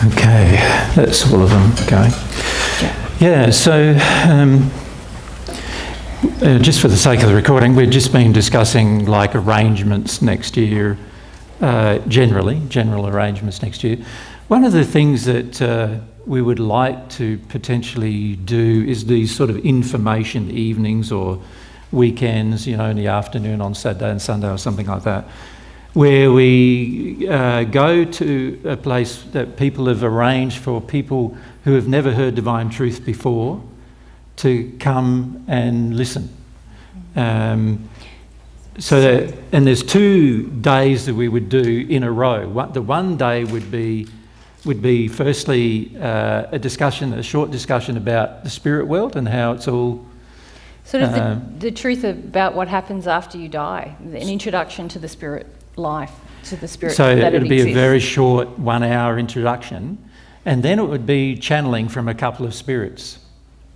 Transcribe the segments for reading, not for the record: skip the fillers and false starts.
Okay, that's all of them. Okay. Yeah, so just for the sake of the recording, we've just been discussing like arrangements next year, general arrangements next year. One of the things that we would like to potentially do is these sort of information evenings or weekends, in the afternoon on Saturday and Sunday or something like that, where we go to a place that people have arranged for people who have never heard divine truth before to come and listen. And there's 2 days that we would do in a row. The one day would be firstly a short discussion about the spirit world and how it's all. Sort of the truth about what happens after you die, an introduction to the spirit life, to the spirit. So that it would be exists. a very short 1-hour introduction, and then it would be channeling from a couple of spirits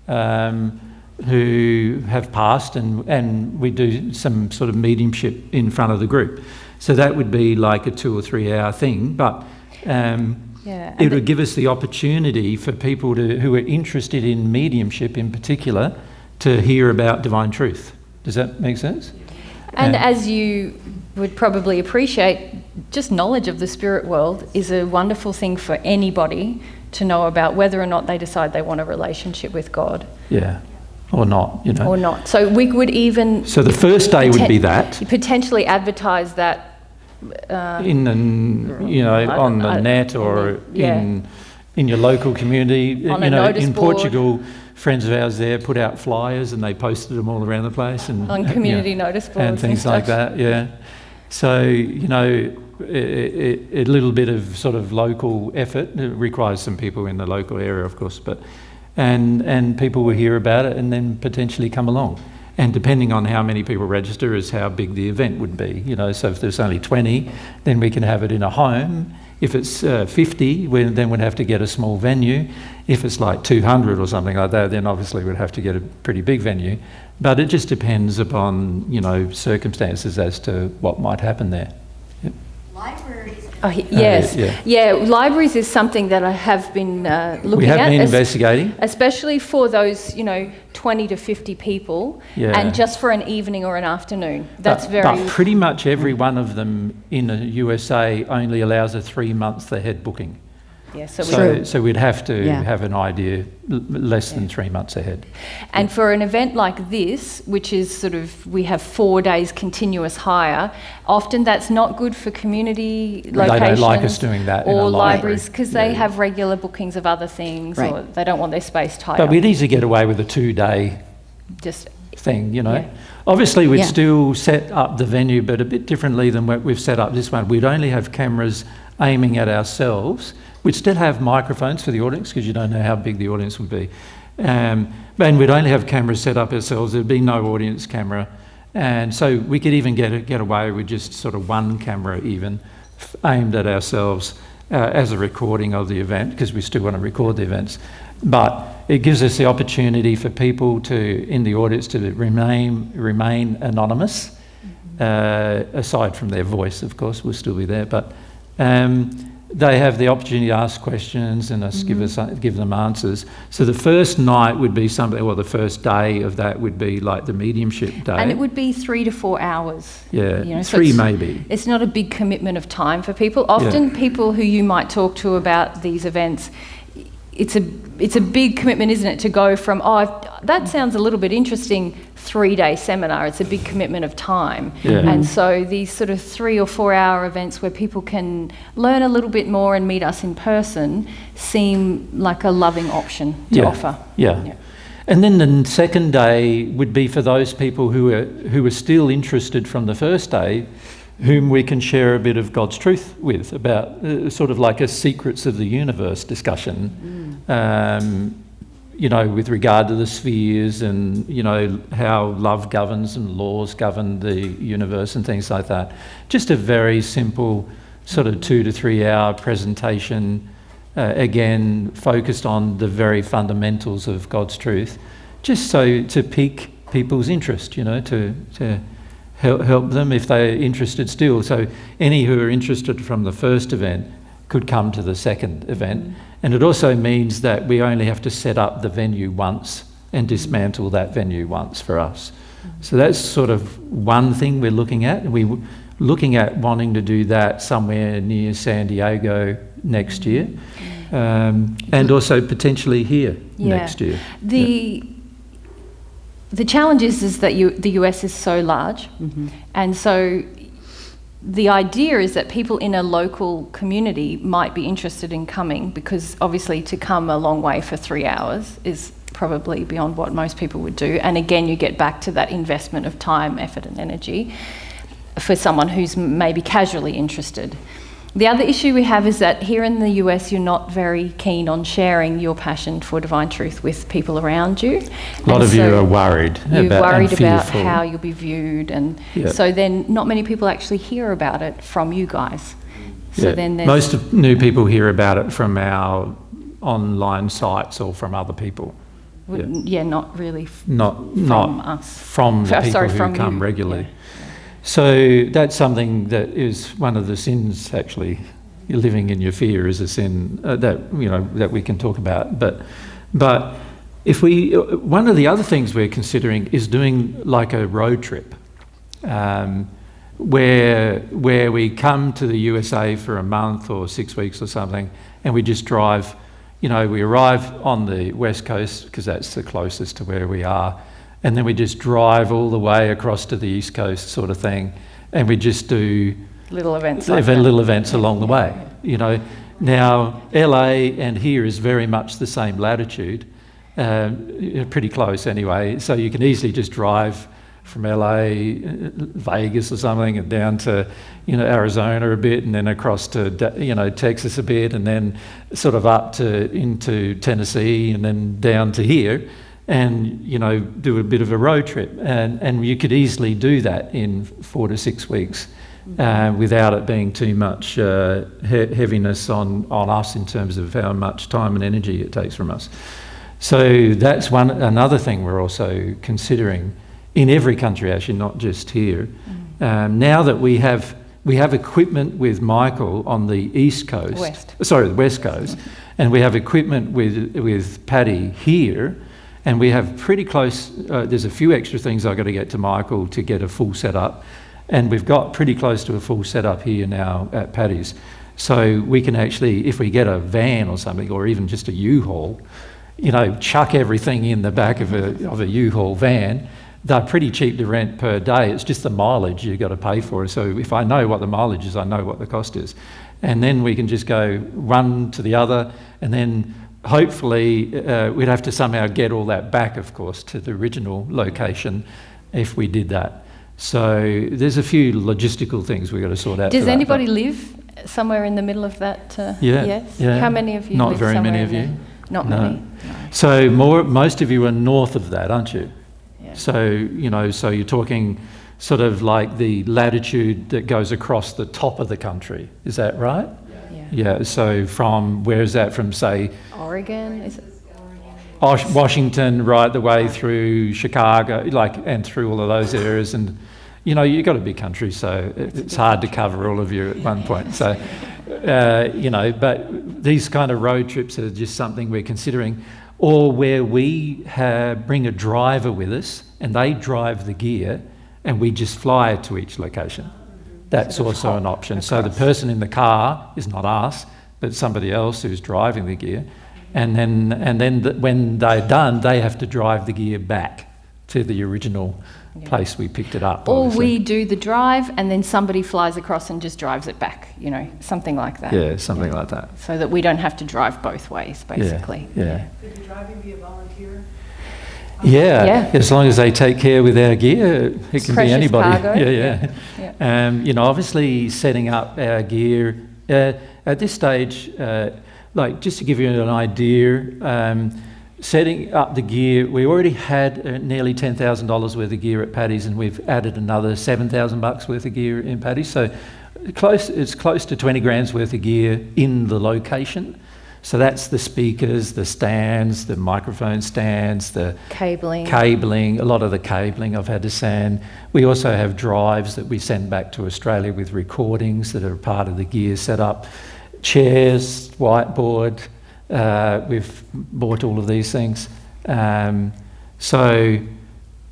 who have passed, and we do some sort of mediumship in front of the group. So that would be like a 2 or 3 hour thing, but it would give us the opportunity for people who are interested in mediumship in particular to hear about divine truth. Does that make sense? And as you would probably appreciate, just knowledge of the spirit world is a wonderful thing for anybody to know about, whether or not they decide they want a relationship with God. Yeah, or not, Or not. So we would even... So the first day would be that. Potentially advertise that... on the net or in your local community. On a notice in board. Portugal, friends of ours there put out flyers and they posted them all around the place. And on community notice boards. And things like that, yeah. So, a little bit of sort of local effort. It requires some people in the local area, of course, but and people will hear about it and then potentially come along. And depending on how many people register is how big the event would be. So if there's only 20, then we can have it in a home. If it's 50, then we'd have to get a small venue. If it's like 200 or something like that, then obviously we'd have to get a pretty big venue. But it just depends upon, circumstances as to what might happen there. Yep. Libraries. Oh, yes. Libraries is something that I have been looking at. We have been investigating. Especially for those, 20 to 50 people, and just for an evening or an afternoon. But pretty much every one of them in the USA only allows a 3 months ahead booking. Yeah, so we'd have to have an idea less than 3 months ahead. And for an event like this, which is sort of, we have 4 days continuous hire, often that's not good for community locations. They don't like us doing that in a or library. Libraries, because they have regular bookings of other things, or they don't want their space tied But up. we'd easily get away with a 2-day thing, Yeah. Obviously, we'd still set up the venue, but a bit differently than what we've set up this one. We'd only have cameras aiming at ourselves. We'd still have microphones for the audience because you don't know how big the audience would be. And we'd only have cameras set up ourselves. There'd be no audience camera. And so we could even get away with just sort of one camera even aimed at ourselves as a recording of the event, because we still want to record the events. But it gives us the opportunity for people in the audience to remain anonymous, aside from their voice, of course, will still be there. But they have the opportunity to ask questions and us give them answers. So the first night would be the first day of that would be like the mediumship day. And it would be 3 to 4 hours. Yeah, so 3 maybe. It's not a big commitment of time for people. Often people who you might talk to about these events, it's a big commitment, isn't it, to go from, that sounds a little bit interesting, 3-day seminar. It's a big commitment of time. Yeah. And so these sort of 3 or 4 hour events where people can learn a little bit more and meet us in person seem like a loving option to offer. Yeah. And then the second day would be for those people who are still interested from the first day, whom we can share a bit of God's truth with about sort of like a secrets of the universe discussion, with regard to the spheres and, how love governs and laws govern the universe and things like that. Just a very simple sort of 2 to 3 hour presentation, again, focused on the very fundamentals of God's truth, just so to pique people's interest, to help them if they're interested still. So any who are interested from the first event could come to the second event. And it also means that we only have to set up the venue once and dismantle that venue once for us. So that's sort of one thing we're looking at. We're looking at wanting to do that somewhere near San Diego next year, and also potentially here next year. The challenge is that the US is so large, and so the idea is that people in a local community might be interested in coming, because obviously to come a long way for 3 hours is probably beyond what most people would do. And again, you get back to that investment of time, effort and energy for someone who's maybe casually interested. The other issue we have is that here in the US, you're not very keen on sharing your passion for divine truth with people around you. A lot of you are worried about how you'll be viewed, and so then not many people actually hear about it from you guys. So then most of new people hear about it from our online sites or from other people. Not really from us. From the people who come regularly. Yeah. So that's something that is one of the sins, actually. Living in your fear is a sin that we can talk about. But if one of the other things we're considering is doing like a road trip, where we come to the USA for a month or 6 weeks or something, and we just drive. We arrive on the West Coast because that's the closest to where we are, and then we just drive all the way across to the East Coast sort of thing, and we just do little events along the way. Now LA and here is very much the same latitude, pretty close anyway, so you can easily just drive from LA, Vegas or something, and down to Arizona a bit, and then across to Texas a bit, and then sort of up into Tennessee, and then down to here, and do a bit of a road trip, and you could easily do that in 4 to 6 weeks without it being too much heaviness on us in terms of how much time and energy it takes from us. So that's another thing we're also considering. In every country, actually, not just here. Now that we have equipment with Michael on the East Coast, the West Coast, and we have equipment with Paddy here, and we have pretty close. There's a few extra things I've got to get to Michael to get a full setup, and we've got pretty close to a full setup here now at Paddy's. So we can actually, if we get a van or something, or even just a U-Haul, chuck everything in the back of a U-Haul van. They're pretty cheap to rent per day. It's just the mileage you've got to pay for it. So if I know what the mileage is, I know what the cost is. And then we can just go one to the other, and then hopefully we'd have to somehow get all that back, of course, to the original location if we did that. So there's a few logistical things we've got to sort out. Does anybody live somewhere in the middle of that? Yes? Yeah. How many of you Not live very somewhere many of you. Not many. No. So most of you are north of that, aren't you? So, so you're talking sort of like the latitude that goes across the top of the country. Is that right? Yeah. So from, where is that from, say? Oregon, is it? Washington, right the way through Chicago, and through all of those areas. And, you've got a big country, so it's hard to cover all of you at one point. So, but these kind of road trips are just something we're considering. Or where we bring a driver with us and they drive the gear and we just fly to each location. That's also an option. So the person in the car is not us, but somebody else who's driving the gear. And then when they're done, they have to drive the gear back to the original place we picked it up. Or we do the drive and then somebody flies across and just drives it back, something like that. Yeah, something like that. So that we don't have to drive both ways, basically. Yeah. Could the driving be a volunteer? Yeah, as long as they take care with our gear, it can be anybody. Cargo. Yeah. Obviously setting up our gear at this stage, just to give you an idea, setting up the gear, we already had nearly $10,000 worth of gear at Paddy's, and we've added another $7,000 worth of gear in Paddy's. So it's close to 20 grand's worth of gear in the location. So that's the speakers, the stands, the microphone stands, the cabling, a lot of the cabling I've had to sand. We also have drives that we send back to Australia with recordings that are part of the gear setup. chairs, whiteboard. We've bought all of these things.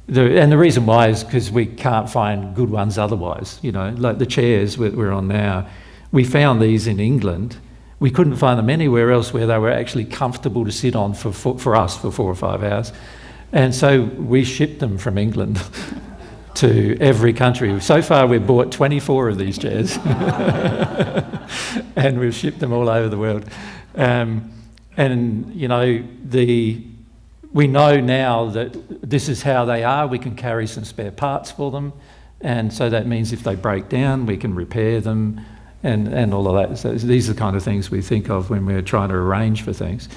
The reason why is because we can't find good ones otherwise. Like the chairs we're on now, we found these in England. We couldn't find them anywhere else where they were actually comfortable to sit on for us for 4 or 5 hours. And so we shipped them from England to every country. So far we've bought 24 of these chairs and we've shipped them all over the world. We know now that this is how they are. We can carry some spare parts for them, and so that means if they break down, we can repair them, and all of that. So these are the kind of things we think of when we're trying to arrange for things.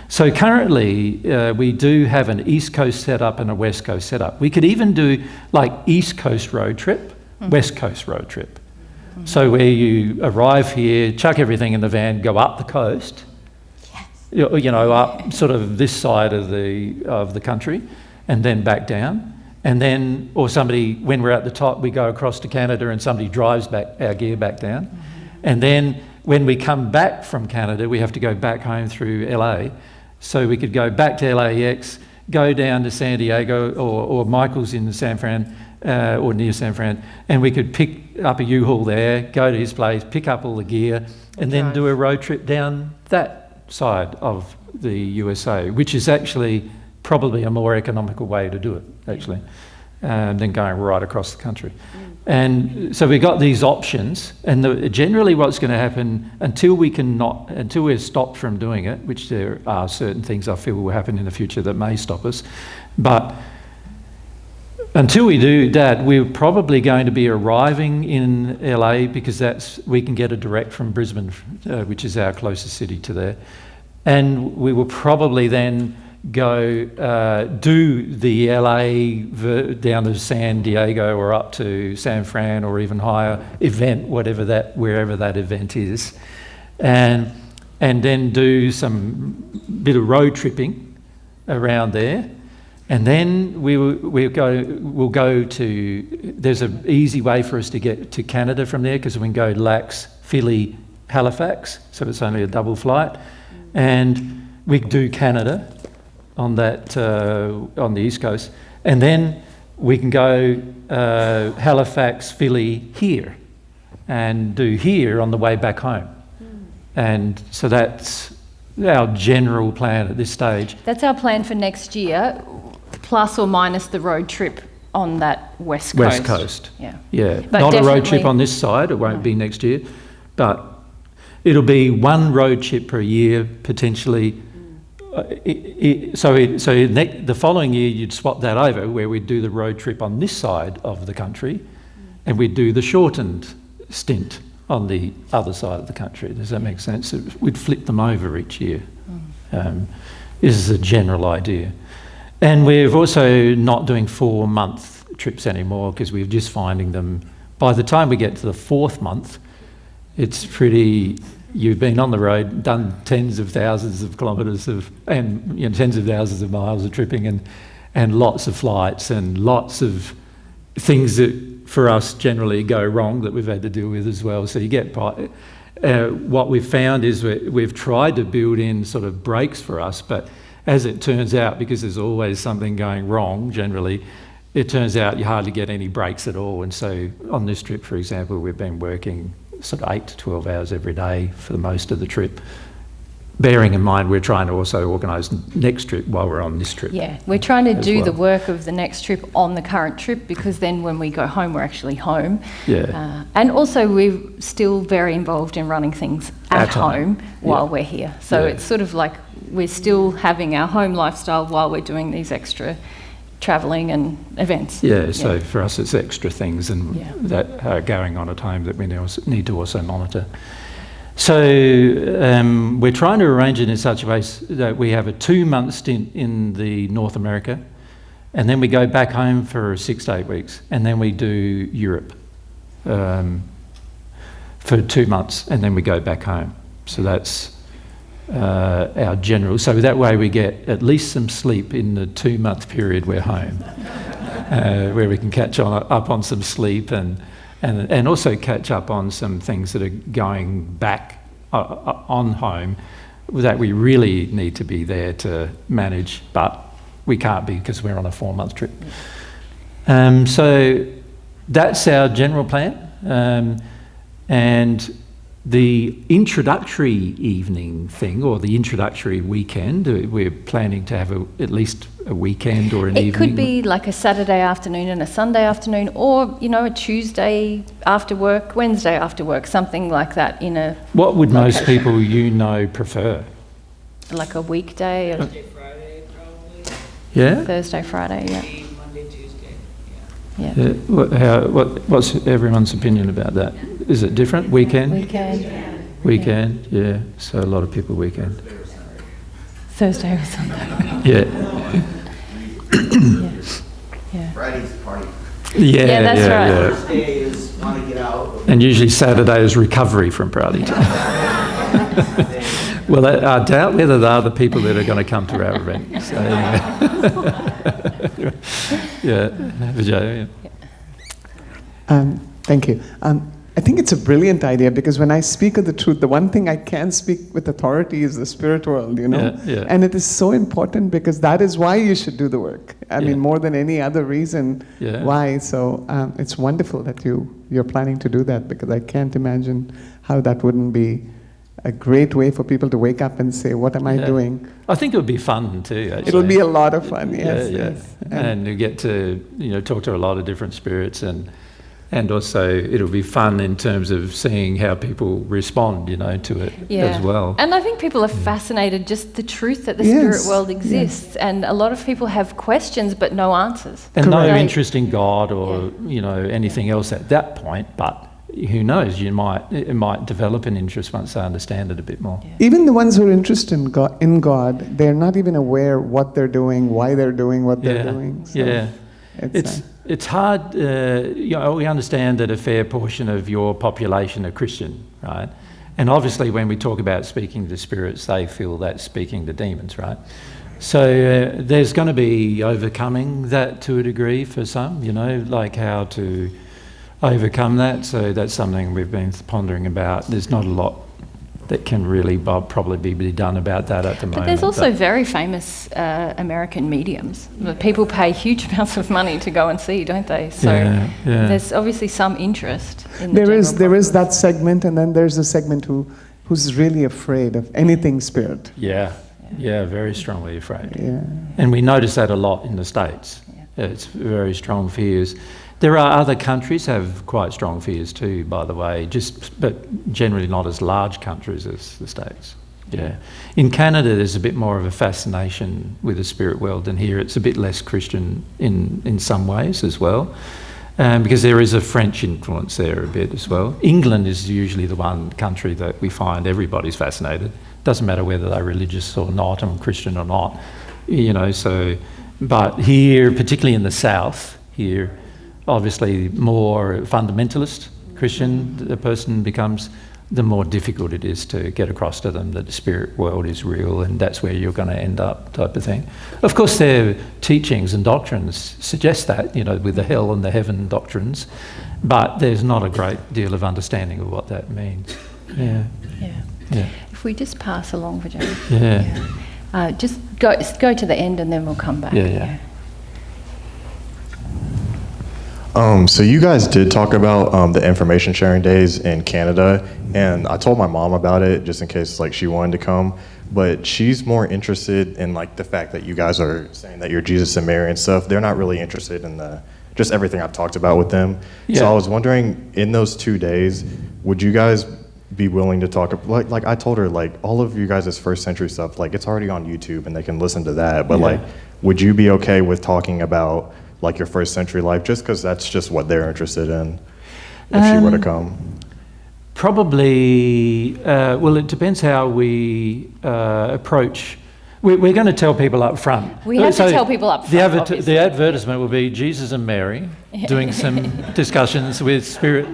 So currently, we do have an East Coast setup and a West Coast setup. We could even do like East Coast road trip, West Coast road trip. So where you arrive here, chuck everything in the van, go up the coast. Up sort of this side of the country, and then back down, and then, or somebody, when we're at the top, we go across to Canada and somebody drives our gear back down, and then when we come back from Canada, we have to go back home through LA, so we could go back to LAX, go down to San Diego, or Michael's in San Fran, or near San Fran, and we could pick up a U-Haul there, go to his place, pick up all the gear, and then do a road trip down that side of the USA, which is actually probably a more economical way to do it, actually, than going right across the country. And so we got these options, and generally what's going to happen until we're stopped from doing it, which there are certain things I feel will happen in the future that may stop us, but until we do that, we're probably going to be arriving in LA because we can get a direct from Brisbane, which is our closest city to there. And we will probably then go do the LA down to San Diego or up to San Fran or even higher event, wherever that event is, and then do some bit of road tripping around there. And then we'll go to, there's an easy way for us to get to Canada from there because we can go Lax, Philly, Halifax, so it's only a double flight. And we do Canada on that, on the East Coast. And then we can go Halifax, Philly, here, and do here on the way back home. And so that's our general plan at this stage. That's our plan for next year, plus or minus the road trip on that West Coast. West Coast. Yeah. But not a road trip on this side, it won't be next year, but it'll be one road trip per year, potentially. The following year you'd swap that over where we'd do the road trip on this side of the country and we'd do the shortened stint on the other side of the country. Does that make sense? We'd flip them over each year. This is a general idea. And we're also not doing 4-month trips anymore because we're just finding them, by the time we get to the 4th month, it's pretty, you've been on the road, done tens of thousands of kilometres and tens of thousands of miles of tripping and lots of flights and lots of things that for us generally go wrong that we've had to deal with as well. So you get, what we've found is we've tried to build in sort of breaks for us, but as it turns out, because there's always something going wrong generally, it turns out you hardly get any breaks at all. And so on this trip, for example, we've been working sort of 8 to 12 hours every day for the most of the trip, bearing in mind we're trying to also organise next trip while we're on this trip. Yeah, we're trying to do the work of the next trip on the current trip because then when we go home, we're actually home. Yeah. And also we're still very involved in running things at home while we're here. So it's sort of like we're still having our home lifestyle while we're doing these extra travelling and events. So for us it's extra things and that are going on at home that we need to also monitor. So we're trying to arrange it in such a way that we have a 2-month stint in the North America and then we go back home for 6 to 8 weeks and then we do Europe for 2 months and then we go back home. So that's our general, so that way we get at least some sleep in the 2-month period we're home, where we can catch up on some sleep and also catch up on some things that are going back on home that we really need to be there to manage, but we can't be because we're on a 4-month trip. So that's our general plan. And the introductory evening thing, or the introductory weekend, we're planning to have at least a weekend or an evening. It could be like a Saturday afternoon and a Sunday afternoon, or, you know, a Tuesday after work, Wednesday after work, something like that in a... What would most people prefer? Like a weekday? Or Thursday, Friday, probably. Yeah? Thursday, Friday, yeah. Maybe Monday, Tuesday. Yeah. What's everyone's opinion about that? Is it different? Weekend? Weekend, yeah. So a lot of people weekend. Thursday or Sunday. Yeah. Yeah. Friday's party. Yeah, that's right. Thursday is want to get out. And usually Saturday is recovery from party time. Well, I doubt whether they are the people that are going to come to our event. So, anyway. Yeah, Vijay. Yeah. Thank you. I think it's a brilliant idea, because when I speak of the truth, the one thing I can speak with authority is the spirit world, you know? Yeah. And it is so important, because that is why you should do the work. I mean, more than any other reason why. So it's wonderful that you're planning to do that, because I can't imagine how that wouldn't be a great way for people to wake up and say, what am I doing? I think it would be fun too, actually. It'll be a lot of fun, yes. Yes. And you get to, talk to a lot of different spirits, and also it'll be fun in terms of seeing how people respond, to it as well. And I think people are fascinated just the truth that the spirit world exists, and a lot of people have questions but no answers. And no interest in God or, anything else at that point, but who knows, it might develop an interest once they understand it a bit more. Yeah. Even the ones who are interested in God, they're not even aware what they're doing, why they're doing what they're doing. So it's hard. We understand that a fair portion of your population are Christian, right? And obviously, when we talk about speaking to spirits, they feel that's speaking to demons, right? So there's going to be overcoming that to a degree for some, like how to overcome that. So that's something we've been pondering about. There's not a lot that can really probably be done about that at the moment. But there's also very famous American mediums. People pay huge amounts of money to go and see, don't they? So there's obviously some interest in the There is that segment, and then there's a segment who's really afraid of anything spirit. Yeah, very strongly afraid. Yeah. And we notice that a lot in the States. It's very strong fears. There are other countries have quite strong fears too, by the way, but generally not as large countries as the States. Yeah. In Canada, there's a bit more of a fascination with the spirit world than here. It's a bit less Christian in some ways as well, because there is a French influence there a bit as well. England is usually the one country that we find everybody's fascinated. Doesn't matter whether they're religious or not, and Christian or not, but here, particularly in the South, here, obviously more fundamentalist Christian the person becomes, the more difficult it is to get across to them that the spirit world is real and that's where you're going to end up, type of thing. Of course, their teachings and doctrines suggest that, with the hell and the heaven doctrines, but there's not a great deal of understanding of what that means. Yeah. If we just pass along, Virginia. Just go to the end and then we'll come back. Yeah. So you guys did talk about the information sharing days in Canada, and I told my mom about it just in case she wanted to come, but she's more interested in the fact that you guys are saying that you're Jesus and Mary and stuff. They're not really interested in just everything I've talked about with them. Yeah. So I was wondering, in those 2 days, would you guys be willing to talk, like I told her, all of you guys' first century stuff, it's already on YouTube and they can listen to that, but would you be okay with talking about your first century life, just because that's just what they're interested in, if she were to come? Probably, it depends how we approach. We're going to tell people up front. We have to tell people up front, the advertisement will be Jesus and Mary doing some discussions with spirit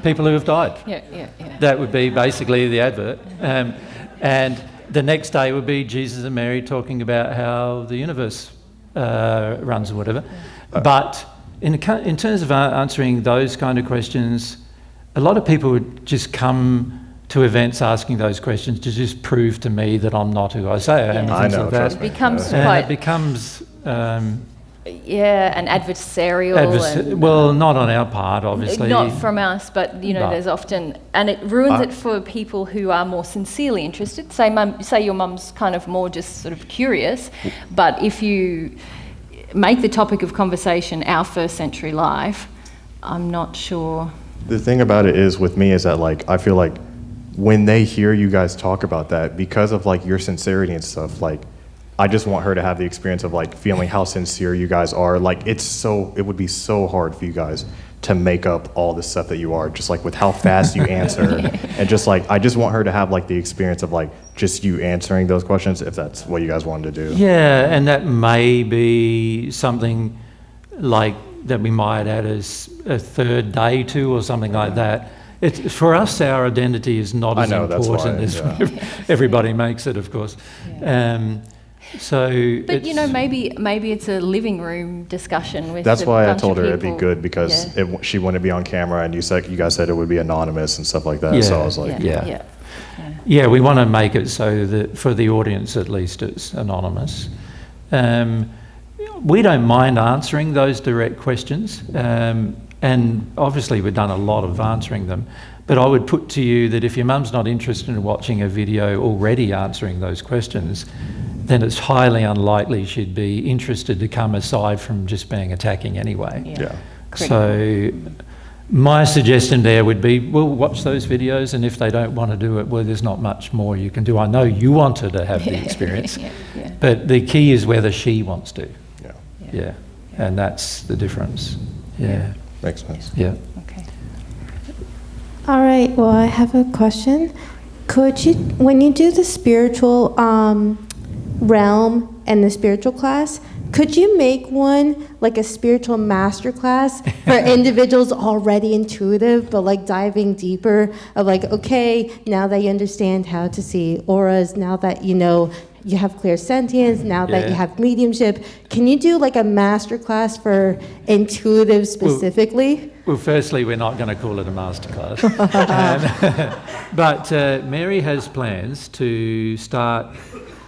people who have died. Yeah. That would be basically the advert. And the next day would be Jesus and Mary talking about how the universe runs or whatever. But in terms of answering those kind of questions, a lot of people would just come to events asking those questions to just prove to me that I'm not who I say I am. Yeah. And things I know, like that. trust It me. becomes And quite it becomes an adversarial. and, well, not on our part, obviously. Not from us, but No. there's often, and it ruins it for people who are more sincerely interested. Say your mum's kind of more just sort of curious, but if you make the topic of conversation our first century life, I'm not sure. The thing about it is with me is that like I feel like when they hear you guys talk about that, because of like your sincerity and stuff, like I just want her to have the experience of like feeling how sincere you guys are. Like it would be so hard for you guys to make up all the stuff that you are, just like with how fast you answer. And just like, I just want her to have like the experience of like just you answering those questions if that's what you guys wanted to do. Yeah, and that may be something like that we might add as a third day to or something like that. It's, for us, our identity is not as important as everybody makes it, of course. Yeah. But it's, maybe it's a living room discussion with. That's why I bunch told of her it'd be people. good because she wouldn't be on camera, and you guys said it would be anonymous and stuff like that. Yeah. So I was like, Yeah, we want to make it so that for the audience at least it's anonymous. We don't mind answering those direct questions, and obviously we've done a lot of answering them. But I would put to you that if your mum's not interested in watching a video already answering those questions, then it's highly unlikely she'd be interested to come aside from just being attacking anyway. yeah. So my suggestion there would be, well, watch those videos, and if they don't want to do it, well, there's not much more you can do. I know you want her to have the experience, but the key is whether she wants to. Yeah. And that's the difference. Yeah. Makes sense. Yeah. Okay. All right, well, I have a question. Could you, when you do the spiritual realm and the spiritual class, could you make one like a spiritual master class for individuals already intuitive, but like diving deeper of like, okay, now that you understand how to see auras, now that you know you have clairsentience, now that you have mediumship, can you do like a master class for intuitive specifically? Well, firstly, we're not going to call it a masterclass. But Mary has plans to start.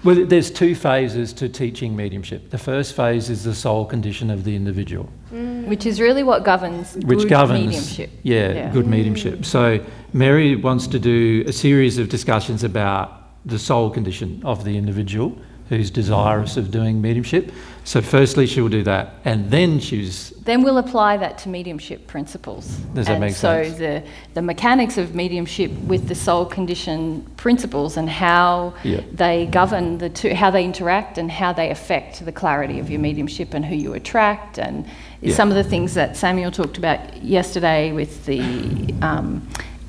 Well, there's two phases to teaching mediumship. The first phase is the soul condition of the individual. Which is really what governs mediumship. Good mediumship. So Mary wants to do a series of discussions about the soul condition of the individual who's desirous of doing mediumship. So firstly, she'll do that, and then Then we'll apply that to mediumship principles. Does that make sense? So the mechanics of mediumship with the soul condition principles and how they govern the two, how they interact and how they affect the clarity of your mediumship and who you attract, and some of the things that Samuel talked about yesterday with the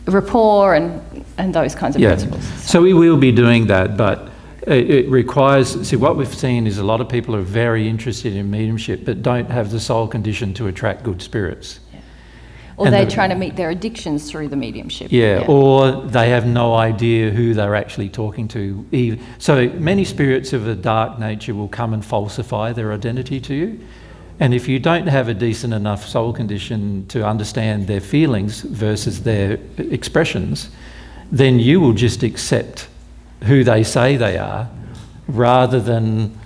rapport and those kinds of principles. So we will be doing that, but it requires, see, what we've seen is a lot of people are very interested in mediumship but don't have the soul condition to attract good spirits. Or they're trying to meet their addictions through the mediumship. Or they have no idea who they're actually talking to. So many spirits of a dark nature will come and falsify their identity to you. And if you don't have a decent enough soul condition to understand their feelings versus their expressions, then you will just accept who they say they are, rather than,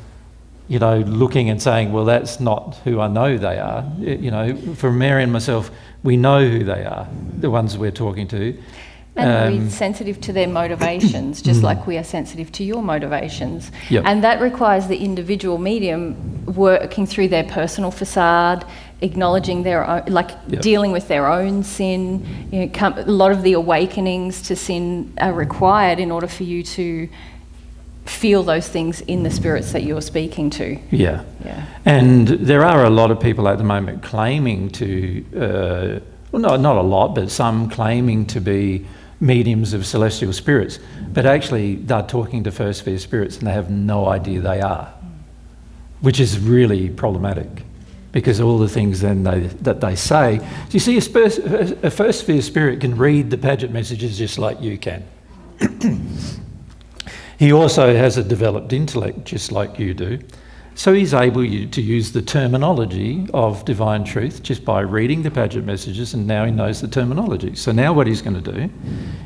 looking and saying, well, that's not who I know they are. For Mary and myself, we know who they are, the ones we're talking to. And we're sensitive to their motivations, just like we are sensitive to your motivations. And that requires the individual medium working through their personal facade, acknowledging their own, dealing with their own sin. A lot of the awakenings to sin are required in order for you to feel those things in the spirits that you're speaking to. And there are a lot of people at the moment claiming to, not a lot, but some claiming to be mediums of celestial spirits, but actually they're talking to first sphere spirits and they have no idea they are, which is really problematic, because all the things then that they say. You see, a first sphere spirit can read the Paget messages just like you can. He also has a developed intellect just like you do, So he's able to use the terminology of divine truth just by reading the Paget messages, and now he knows the terminology. So now what he's going to do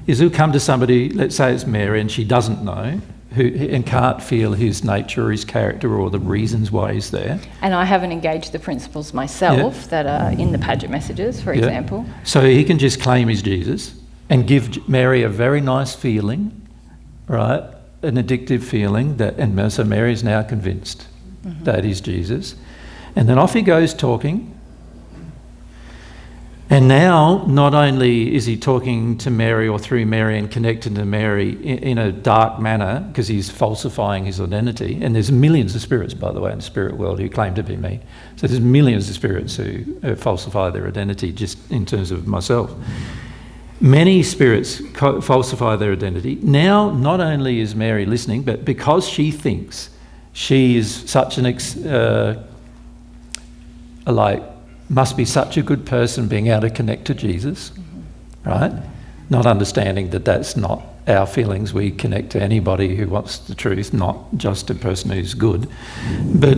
is he'll come to somebody, let's say it's Mary, and she doesn't know, and can't feel his nature or his character or the reasons why he's there. And I haven't engaged the principles myself that are in the Paget messages, for example. So he can just claim he's Jesus and give Mary a very nice feeling, right? An addictive feeling, and so Mary's now convinced that he's Jesus. And then off he goes talking. And now, not only is he talking to Mary or through Mary and connected to Mary in a dark manner, because he's falsifying his identity, and there's millions of spirits, by the way, in the spirit world who claim to be me. So there's millions of spirits who falsify their identity, just in terms of myself. Many spirits falsify their identity. Now, not only is Mary listening, but because she thinks she is such must be such a good person being able to connect to Jesus, right? Not understanding that that's not our feelings. We connect to anybody who wants the truth, not just a person who's good. But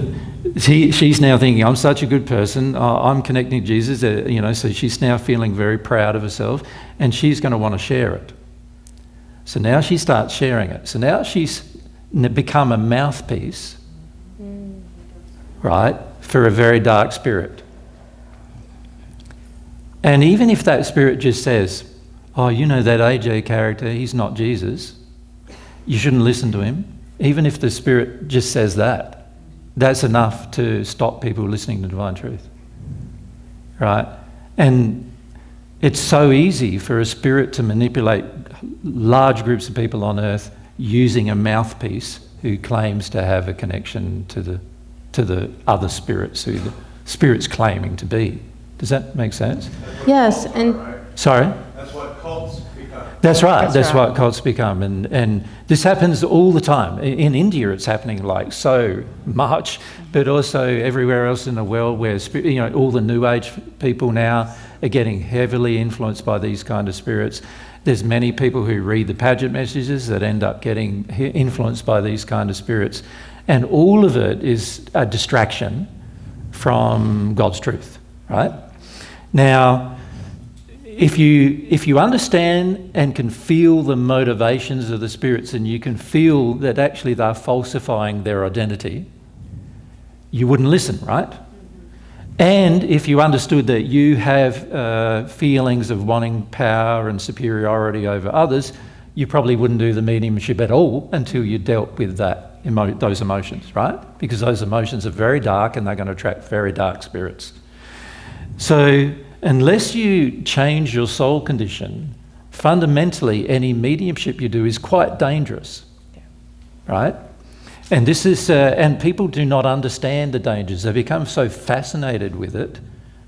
she's now thinking, I'm such a good person, I'm connecting to Jesus, so she's now feeling very proud of herself, and she's going to want to share it. So now she starts sharing it. So now she's become a mouthpiece, right, for a very dark spirit. And even if that spirit just says, oh, you know that AJ character, he's not Jesus, you shouldn't listen to him. Even if the spirit just says that, that's enough to stop people listening to divine truth, right? And it's so easy for a spirit to manipulate large groups of people on earth using a mouthpiece who claims to have a connection to the other spirits who the spirit's claiming to be. Does that make sense? Yes, and sorry? That's what cults become. That's right. That's right. what cults become. And this happens all the time. In India, it's happening like so much, but also everywhere else in the world where, all the New Age people now are getting heavily influenced by these kind of spirits. There's many people who read the Paget messages that end up getting influenced by these kind of spirits. And all of it is a distraction from God's truth, right? Now, if you understand and can feel the motivations of the spirits, and you can feel that actually they're falsifying their identity, you wouldn't listen, right? And if you understood that you have feelings of wanting power and superiority over others, you probably wouldn't do the mediumship at all until you dealt with those emotions, right? Because those emotions are very dark and they're going to attract very dark spirits. So unless you change your soul condition, fundamentally any mediumship you do is quite dangerous, right? And this is, and people do not understand the dangers. They become so fascinated with it,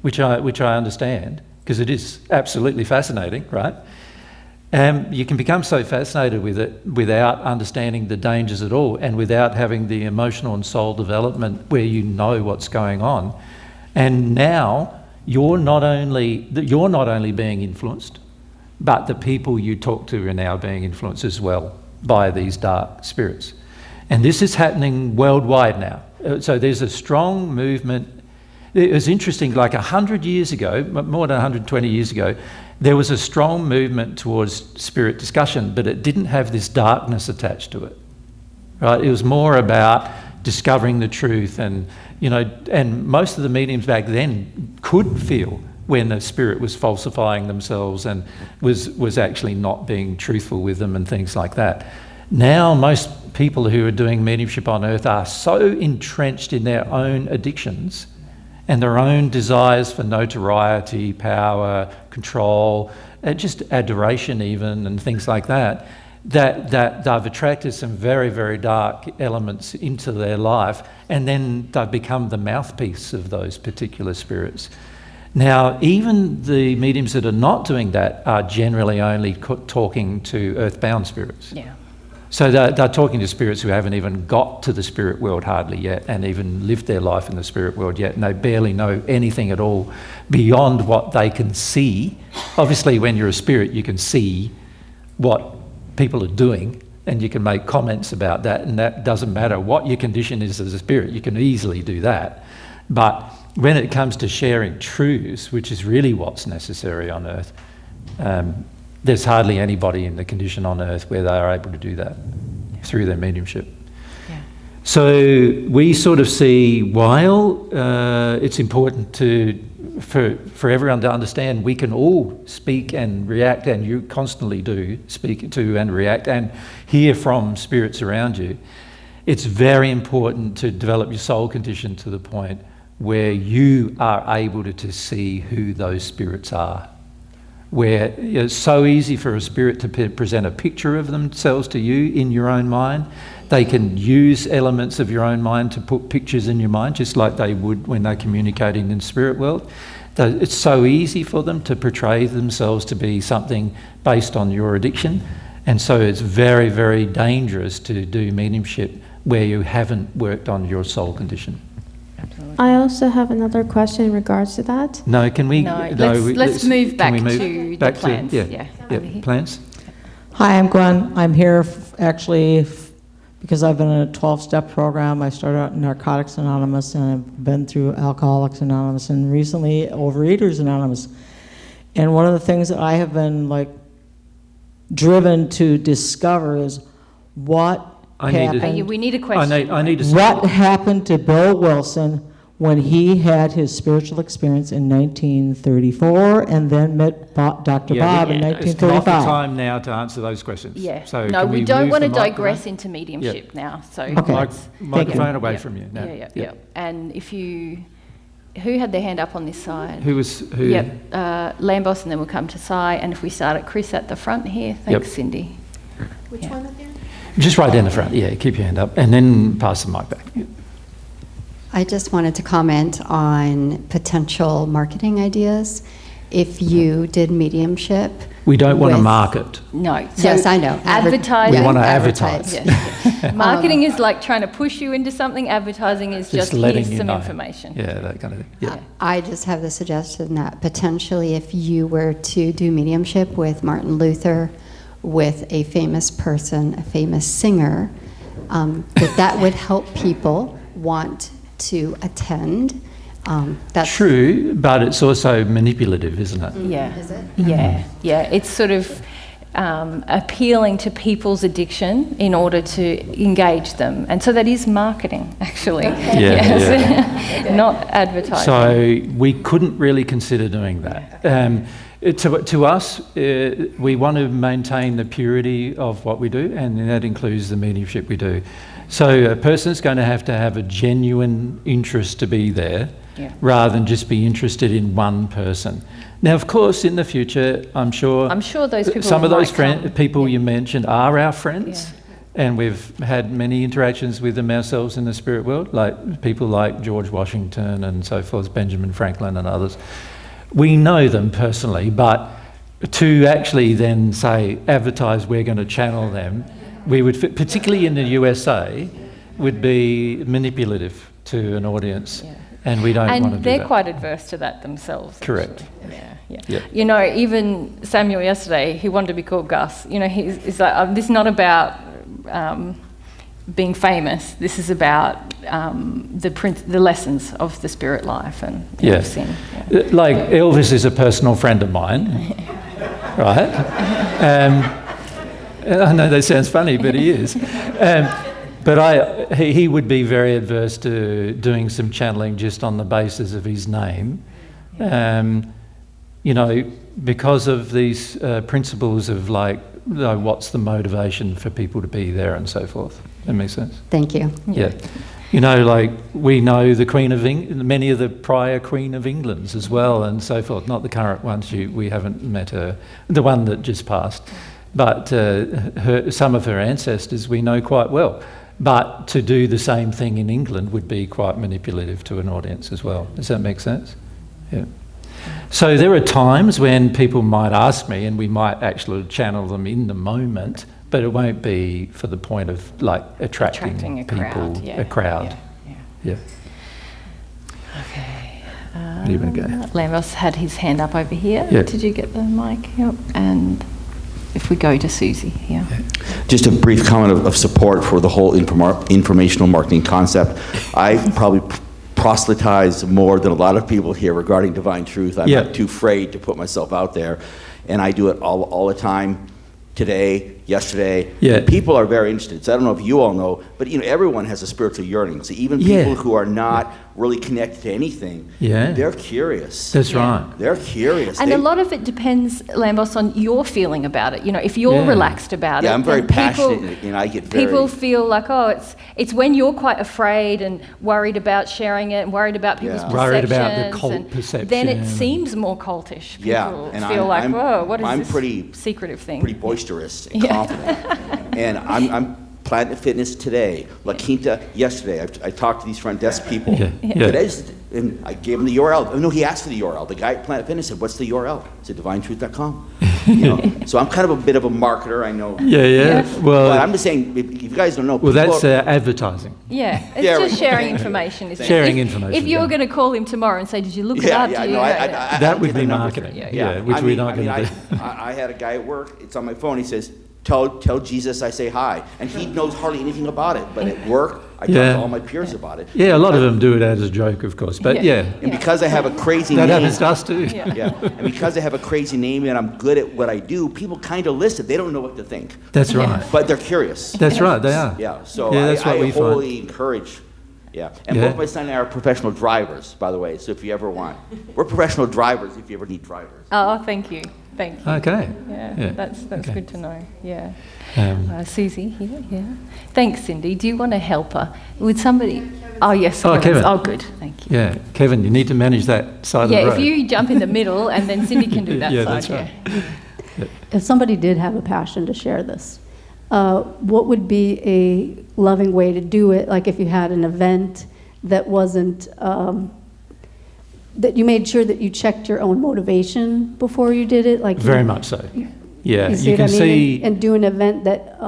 which I understand, because it is absolutely fascinating, right? You can become so fascinated with it without understanding the dangers at all, and without having the emotional and soul development where you know what's going on. And now you're not only being influenced, but the people you talk to are now being influenced as well by these dark spirits. And this is happening worldwide now. So there's a strong movement. It was interesting, like 100 years ago, more than 120 years ago, there was a strong movement towards spirit discussion, but it didn't have this darkness attached to it, right? It was more about discovering the truth, and most of the mediums back then could feel when the spirit was falsifying themselves and was actually not being truthful with them and things like that. Now most people who are doing mediumship on earth are so entrenched in their own addictions and their own desires for notoriety, power, control, just adoration even, and things like that, that they've attracted some very, very dark elements into their life, and then they've become the mouthpiece of those particular spirits. Now, even the mediums that are not doing that are generally only talking to earthbound spirits. Yeah. So they're talking to spirits who haven't even got to the spirit world hardly yet, and even lived their life in the spirit world yet, and they barely know anything at all beyond what they can see. Obviously, when you're a spirit, you can see what people are doing, and you can make comments about that, and that doesn't matter what your condition is as a spirit. You can easily do that. But when it comes to sharing truths, which is really what's necessary on earth, there's hardly anybody in the condition on earth where they are able to do that through their mediumship. Yeah. So we sort of see, while it's important for everyone to understand we can all speak and react, and you constantly do speak to and react and hear from spirits around you, it's very important to develop your soul condition to the point where you are able to see who those spirits are. Where it's so easy for a spirit to present a picture of themselves to you in your own mind. They can use elements of your own mind to put pictures in your mind, just like they would when they're communicating in the spirit world. It's so easy for them to portray themselves to be something based on your addiction. And so it's very, very dangerous to do mediumship where you haven't worked on your soul condition. I also have another question in regards to that. No, can we? No, let's move back to the plans. Yeah, plans. Hi, I'm Gwen. I'm here actually because I've been in a 12-step program. I started out in Narcotics Anonymous, and I've been through Alcoholics Anonymous, and recently Overeaters Anonymous. And one of the things that I have been driven to discover is what happened. We need a question. I need to. What happened to Bill Wilson when he had his spiritual experience in 1934 and then met Dr. Bob in 1935? It's not the time now to answer those questions. Yeah. So no, we don't want to digress into mediumship now. So okay. Microphone away from you now. Yeah. And who had their hand up on this side? Who? Yep. Lambos, and then we'll come to Sai. And if we start at Chris at the front here. Thanks, Cindy. Which one again? Just right down the front, keep your hand up, and then pass the mic back. I just wanted to comment on potential marketing ideas. If you did mediumship. We don't want to market. No. Yes, I know. Advertising. We want to advertise. Yes. Marketing is like trying to push you into something. Advertising is just here's some information. Yeah, that kind of thing. Yeah. I just have the suggestion that potentially if you were to do mediumship with Martin Luther, with a famous person, a famous singer, that would help people want to attend. That's true, but it's also manipulative, isn't it? Yeah. Is it? Yeah. It's sort of appealing to people's addiction in order to engage them. And so that is marketing, actually. Not advertising. So we couldn't really consider doing that. To us, we want to maintain the purity of what we do, and that includes the mediumship we do. So a person's going to have a genuine interest to be there, rather than just be interested in one person. Now, of course, in the future, I'm sure those people. Some of those people you mentioned are our friends, and we've had many interactions with them ourselves in the spirit world, like people like George Washington and so forth, Benjamin Franklin and others. We know them personally, but to actually then say, advertise, we're going to channel them, we would, particularly in the USA, would be manipulative to an audience, and we don't want to do that. And they're quite adverse to that themselves. Correct. Yeah. You know, even Samuel yesterday, he wanted to be called Gus. You know, he's like, this is not about being famous. This is about the lessons of the spirit life and sin. Yeah. Like Elvis is a personal friend of mine, right? I know that sounds funny, but he is. But he would be very adverse to doing some channeling just on the basis of his name. You know, because of these principles of what's the motivation for people to be there and so forth. That makes sense? Thank you. Yeah. You know, we know the Queen of England, many of the prior Queen of Englands as well and so forth. Not the current one, we haven't met her, the one that just passed. But some of her ancestors we know quite well. But to do the same thing in England would be quite manipulative to an audience as well. Does that make sense? Yeah. So there are times when people might ask me, and we might actually channel them in the moment, but it won't be for the point of attracting a people, crowd. a crowd. Yeah. Okay. Where are you going to go? Lambos had his hand up over here. Yeah. Did you get the mic? Yep. And if we go to Susie here. Just a brief comment of support for the whole informational marketing concept. I probably proselytize more than a lot of people here regarding divine truth. I'm not too afraid to put myself out there, and I do it all the time. Today, yesterday, people are very interested. So I don't know if you all know, but everyone has a spiritual yearning. So even people who are not really connected to anything, they're curious. That's right. They're curious. And a lot of it depends, Lambos, on your feeling about it. If you're relaxed about it. Yeah, I'm very passionate, and I get very... People feel like, it's when you're quite afraid and worried about sharing it and worried about people's perceptions. Worried about the cult perception. Then it seems more cultish. People and feel whoa, what is I'm this pretty secretive thing? Pretty boisterous and confident. And I'm Planet Fitness today, La Quinta yesterday. I talked to these front desk people. And I gave them the URL. No, he asked for the URL. The guy at Planet Fitness said, "What's the URL?" I said, divinetruth.com. So I'm kind of a bit of a marketer, I know. Well, but I'm just saying, if you guys don't know. Well, that's advertising. It's just sharing information. Isn't sharing it? information. If you're going to call him tomorrow and say, "Did you look it up?" That would be marketing. Which we're not going to do. I had a guy at work. It's on my phone. He says, Tell Jesus I say hi. And he knows hardly anything about it. But at work, I talk to all my peers about it. Yeah, a lot of them do it as a joke, of course. But And because I have a crazy name. That happens to us too. And because I have a crazy name and I'm good at what I do, people kind of listen. They don't know what to think. That's right. But they're curious. That's right, they are. So that's what I we wholly encourage. And both my son and I are professional drivers, by the way. So if you ever want, we're professional drivers if you ever need drivers. Oh, thank you. Okay. That's good to know. Susie here. Thanks, Cindy. Do you want to help her? Would somebody... Oh, yes. Kevin. Oh, good. Thank you. Yeah, Kevin, you need to manage that side of the road. Yeah, if you jump in the middle and then Cindy can do that side. That's right. If somebody did have a passion to share this, what would be a loving way to do it? Like if you had an event that wasn't... that you made sure that you checked your own motivation before you did it? Like very much so. Yeah, you can see... And do an event that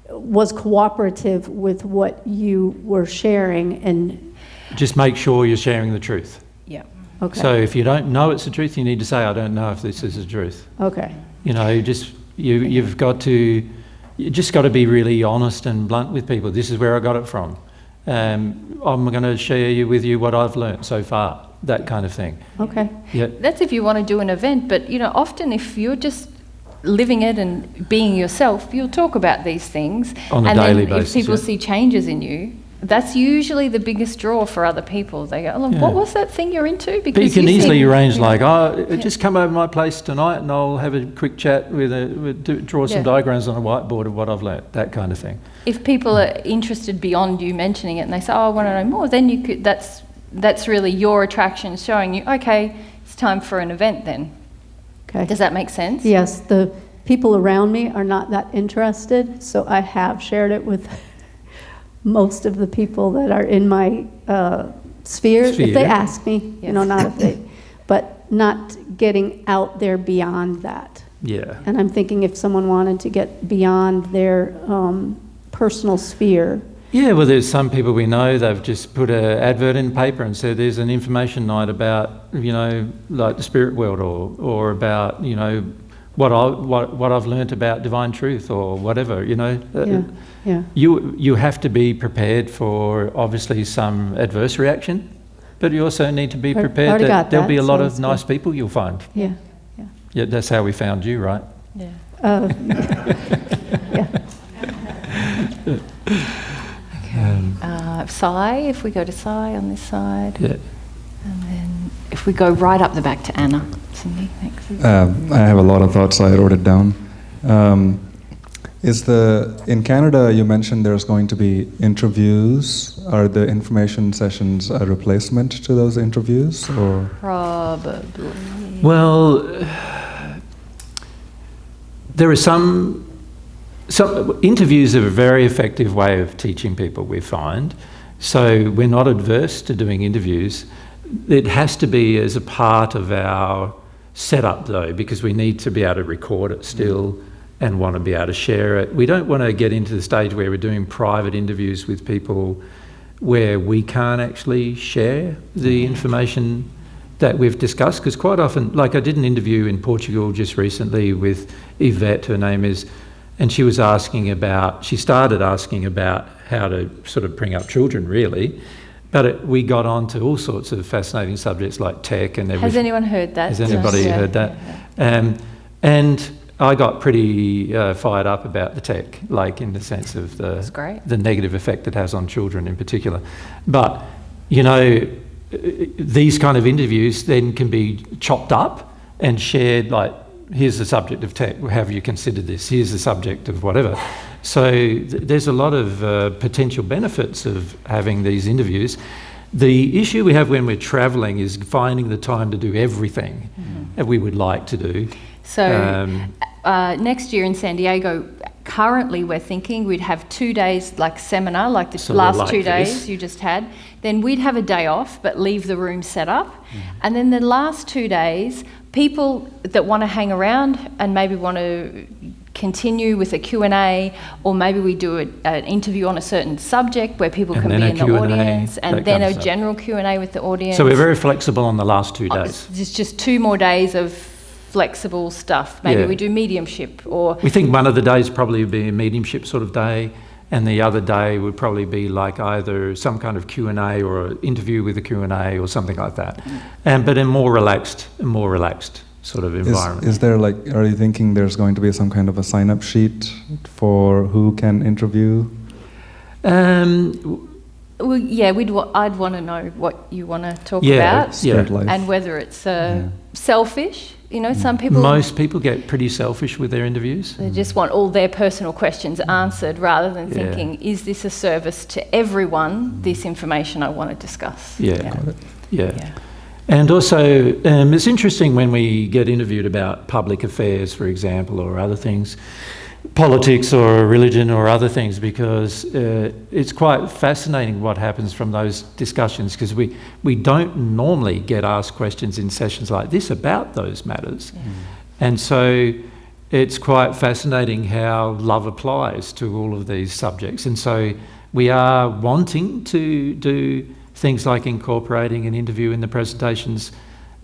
was cooperative with what you were sharing and... Just make sure you're sharing the truth. Yeah. Okay. So if you don't know it's the truth, you need to say, I don't know if this is the truth. Okay. You've got to be really honest and blunt with people. This is where I got it from. I'm going to share with you what I've learnt so far, that kind of thing. Okay. Yeah. That's if you want to do an event, but often if you're just living it and being yourself, you'll talk about these things. On a daily basis. If people see changes in you, that's usually the biggest draw for other people. They go, what was that thing you're into? Because but you can easily arrange just come over to my place tonight and I'll have a quick chat draw some diagrams on a whiteboard of what I've learnt, that kind of thing. If people are interested beyond you mentioning it and they say, I want to know more, then you could. That's really your attraction showing you, okay, it's time for an event then. Okay. Does that make sense? Yes, the people around me are not that interested, so I have shared it with most of the people that are in my sphere, if they ask me, not if they, but not getting out there beyond that. Yeah. And I'm thinking if someone wanted to get beyond their personal sphere. Yeah, well, there's some people we know, they've just put an advert in the paper and said there's an information night about, like the spirit world or about, what I've learnt about divine truth or whatever, You have to be prepared for obviously some adverse reaction, but you also need to be prepared that there'll be a lot of nice people you'll find. Yeah. Yeah, that's how we found you, right? Yeah. Sai, if we go to Sai on this side. Yeah. And then if we go right up the back to Anna. Cindy, thanks. I have a lot of thoughts, I wrote it down. In Canada, you mentioned there's going to be interviews. Are the information sessions a replacement to those interviews? Or? Probably. Well, there are some interviews are a very effective way of teaching people, we find. So we're not adverse to doing interviews. It has to be as a part of our setup, though, because we need to be able to record it still and want to be able to share it. We don't want to get into the stage where we're doing private interviews with people where we can't actually share the information that we've discussed, because quite often, like I did an interview in Portugal just recently with Yvette, her name is, and she started asking about how to sort of bring up children, really. But we got on to all sorts of fascinating subjects like tech and everything. Has anyone heard that? Has anybody heard that? And I got pretty fired up about the tech, like in the sense of the negative effect it has on children in particular. But, you know, these kind of interviews then can be chopped up and shared, like, here's the subject of tech, have you considered this? Here's the subject of whatever. So there's a lot of potential benefits of having these interviews. The issue we have when we're travelling is finding the time to do everything that we would like to do. So next year in San Diego, currently we're thinking we'd have 2 days like seminar, like the last 2 days you just had. Then we'd have a day off, but leave the room set up. And then the last 2 days, people that want to hang around and maybe want to continue with a Q&A, or maybe we do an interview on a certain subject where people can be in the audience, and then a general Q&A with the audience. So we're very flexible on the last 2 days. It's just 2 more days of flexible stuff. Maybe we do mediumship, or... We think one of the days probably would be a mediumship sort of day, and the other day would probably be like either some kind of Q&A or an interview with a Q&A or something like that. But in more relaxed sort of environment. Is there like, are you thinking there's going to be some kind of a sign-up sheet for who can interview? Well, yeah, I'd want to know what you want to talk about, and whether it's selfish. You know, some people... Most people get pretty selfish with their interviews. They just want all their personal questions answered, rather than thinking, is this a service to everyone, this information I want to discuss? Yeah. And also, it's interesting when we get interviewed about public affairs, for example, or other things, politics or religion or other things, because it's quite fascinating what happens from those discussions, because we don't normally get asked questions in sessions like this about those matters. And so it's quite fascinating how love applies to all of these subjects. And so we are wanting to do things like incorporating an interview in the presentations,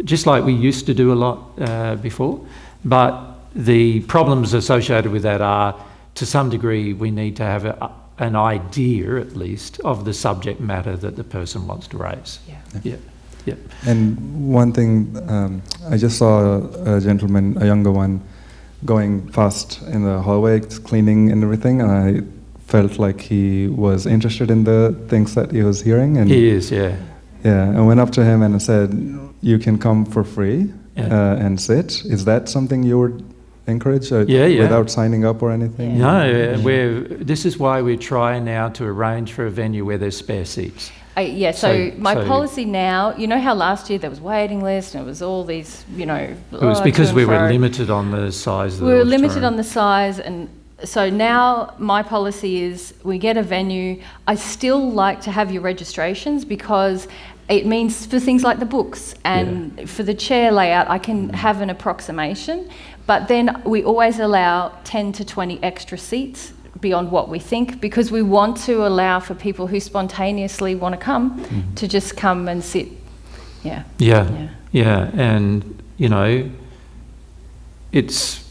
just like we used to do a lot before. But the problems associated with that are, to some degree, we need to have an idea, at least, of the subject matter that the person wants to raise. Yeah. And one thing, I just saw a gentleman, a younger one, going fast in the hallway, cleaning and everything, and I felt like he was interested in the things that he was hearing. And he is, yeah. Yeah, I went up to him and I said, you can come for free and sit. Is that something you would encourage without signing up or anything? No, this is why we're trying now to arrange for a venue where there's spare seats. So my policy now, you know how last year there was waiting list and it was all these, you know... It was because we were limited on the size of the auditorium. We were limited on the size, and so now my policy is we get a venue. I still like to have your registrations, because it means for things like the books and for the chair layout, I can have an approximation, but then we always allow 10 to 20 extra seats beyond what we think, because we want to allow for people who spontaneously want to come to just come and sit. And, you know, it's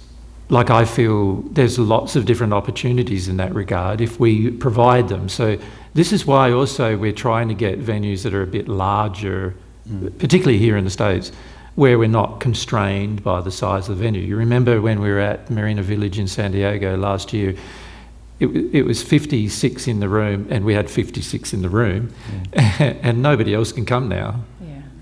like, I feel there's lots of different opportunities in that regard if we provide them. So this is why also we're trying to get venues that are a bit larger, particularly here in the States, where we're not constrained by the size of the venue. You remember when we were at Marina Village in San Diego last year, it was 56 in the room, and we had 56 in the room, and nobody else can come now.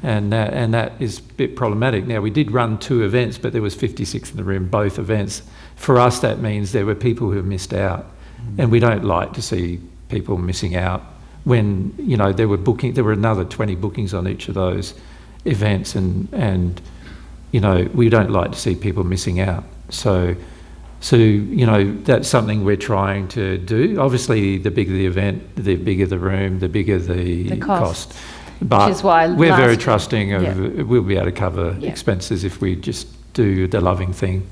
And that is a bit problematic. Now, we did run 2 events, but there was 56 in the room, both events. For us, that means there were people who missed out, and we don't like to see people missing out when, you know, there were another 20 bookings on each of those events, and you know, we don't like to see people missing out. So you know, that's something we're trying to do. Obviously, the bigger the event, the bigger the room, the bigger the cost. But which is why we're very trusting of we'll be able to cover expenses if we just do the loving thing.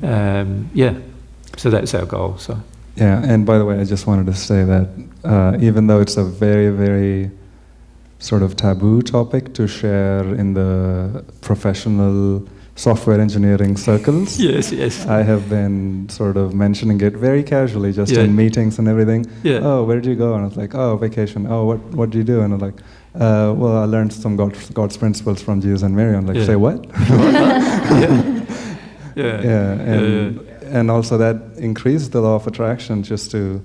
So that's our goal. So. Yeah, and by the way, I just wanted to say that even though it's a very, very sort of taboo topic to share in the professional software engineering circles. Yes. I have been sort of mentioning it very casually, just in meetings and everything. Yeah. Oh, where did you go? And I was like, oh, vacation. Oh, what do you do? And I'm like, well, I learned some God's principles from Jesus and Mary. I'm like, say what? And also that increased the law of attraction just to,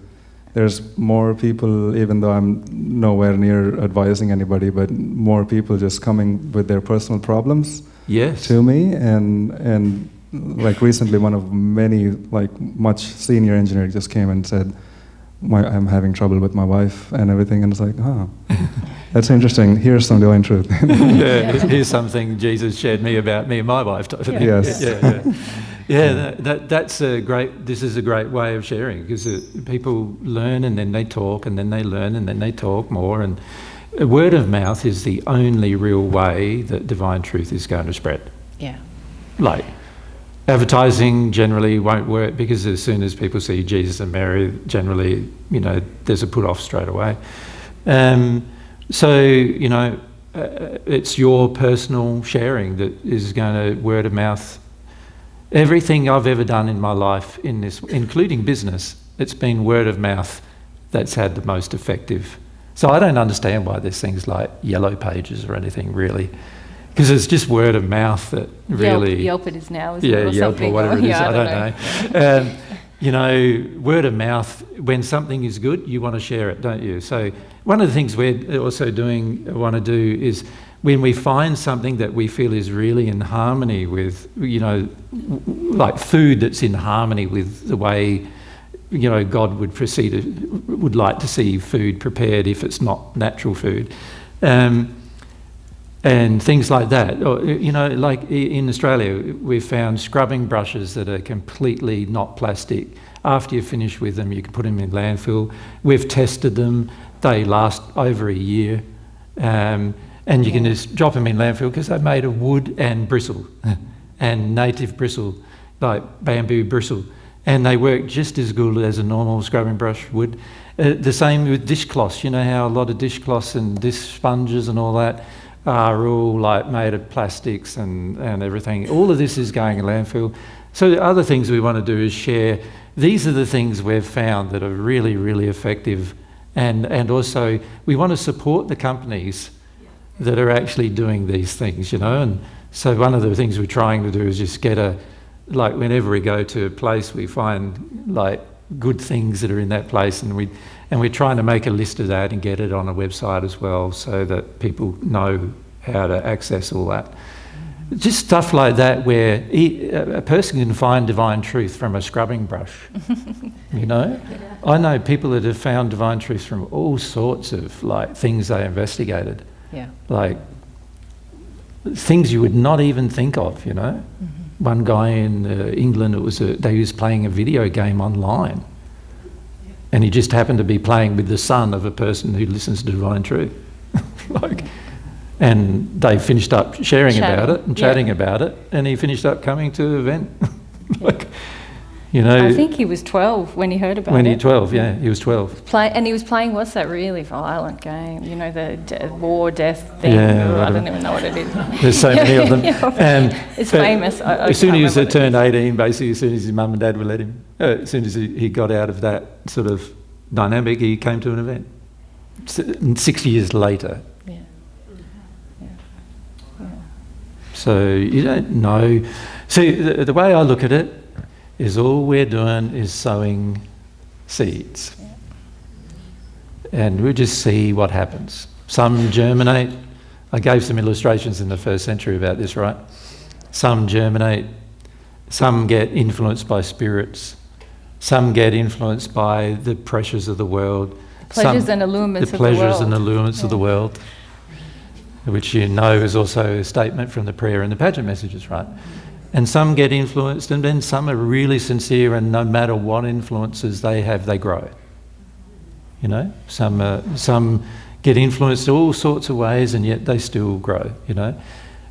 there's more people, even though I'm nowhere near advising anybody, but more people just coming with their personal problems to me. And like recently, one of many, like much senior engineer just came and said, I'm having trouble with my wife and everything. And it's like, that's interesting. Here's some divine truth. Here's something Jesus shared me about me and my wife. Yes. That's a great. This is a great way of sharing, because people learn and then they talk and then they learn and then they talk more. And word of mouth is the only real way that divine truth is going to spread. Yeah. Like, advertising generally won't work, because as soon as people see Jesus and Mary, generally, there's a put off straight away. It's your personal sharing that is going to word of mouth. Everything I've ever done in my life, in this, including business, it's been word of mouth that's had the most effective. So I don't understand why there's things like yellow pages or anything, really. Because it's just word of mouth that really... Yelp it is now, isn't it? Or Yelp something. or whatever it is, I don't know. Word of mouth, when something is good, you want to share it, don't you? So one of the things we're also want to do is, when we find something that we feel is really in harmony with, like food that's in harmony with the way, God would like to see food prepared if it's not natural food. And things like that. Or, like in Australia, we've found scrubbing brushes that are completely not plastic. After you finish with them, you can put them in landfill. We've tested them. They last over a year. And you can just drop them in landfill because they're made of wood and bristle, and native bristle, like bamboo bristle. And they work just as good as a normal scrubbing brush would. The same with dishcloths. You know how a lot of dishcloths and dish sponges and all that are all like made of plastics and everything. All of this is going in landfill. So the other things we want to do is share. These are the things we've found that are really, really effective. And also we want to support the companies that are actually doing these things, And so one of the things we're trying to do is just get whenever we go to a place, we find like good things that are in that place, and we're trying to make a list of that and get it on a website as well, so that people know how to access all that. Just stuff like that, where a person can find divine truth from a scrubbing brush. I know people that have found divine truth from all sorts of like things they investigated. Yeah. Like things you would not even think of, One guy in England, they was playing a video game online, and he just happened to be playing with the son of a person who listens to divine truth. And they finished up sharing about it and chatting about it, and he finished up coming to the event. I think he was 12 when he heard about it. He was 12. And he was playing, what's that really violent game? The war, death thing. I don't even know what it is. There's so many of them. It's famous. As soon as he turned 18, basically, as soon as his mum and dad would let him, as soon as he got out of that sort of dynamic, he came to an event. 6 years later. So you don't know. See, the way I look at it is all we're doing is sowing seeds. And we'll just see what happens. Some germinate. I gave some illustrations in the first century about this, right? Some germinate. Some get influenced by spirits. Some get influenced by the pressures of the world. Pleasures and allurements of the world. The pleasures and allurements of the world, which is also a statement from the prayer and the pageant messages, right? And some get influenced, and then some are really sincere, and no matter what influences they have, they grow. Some get influenced all sorts of ways, and yet they still grow,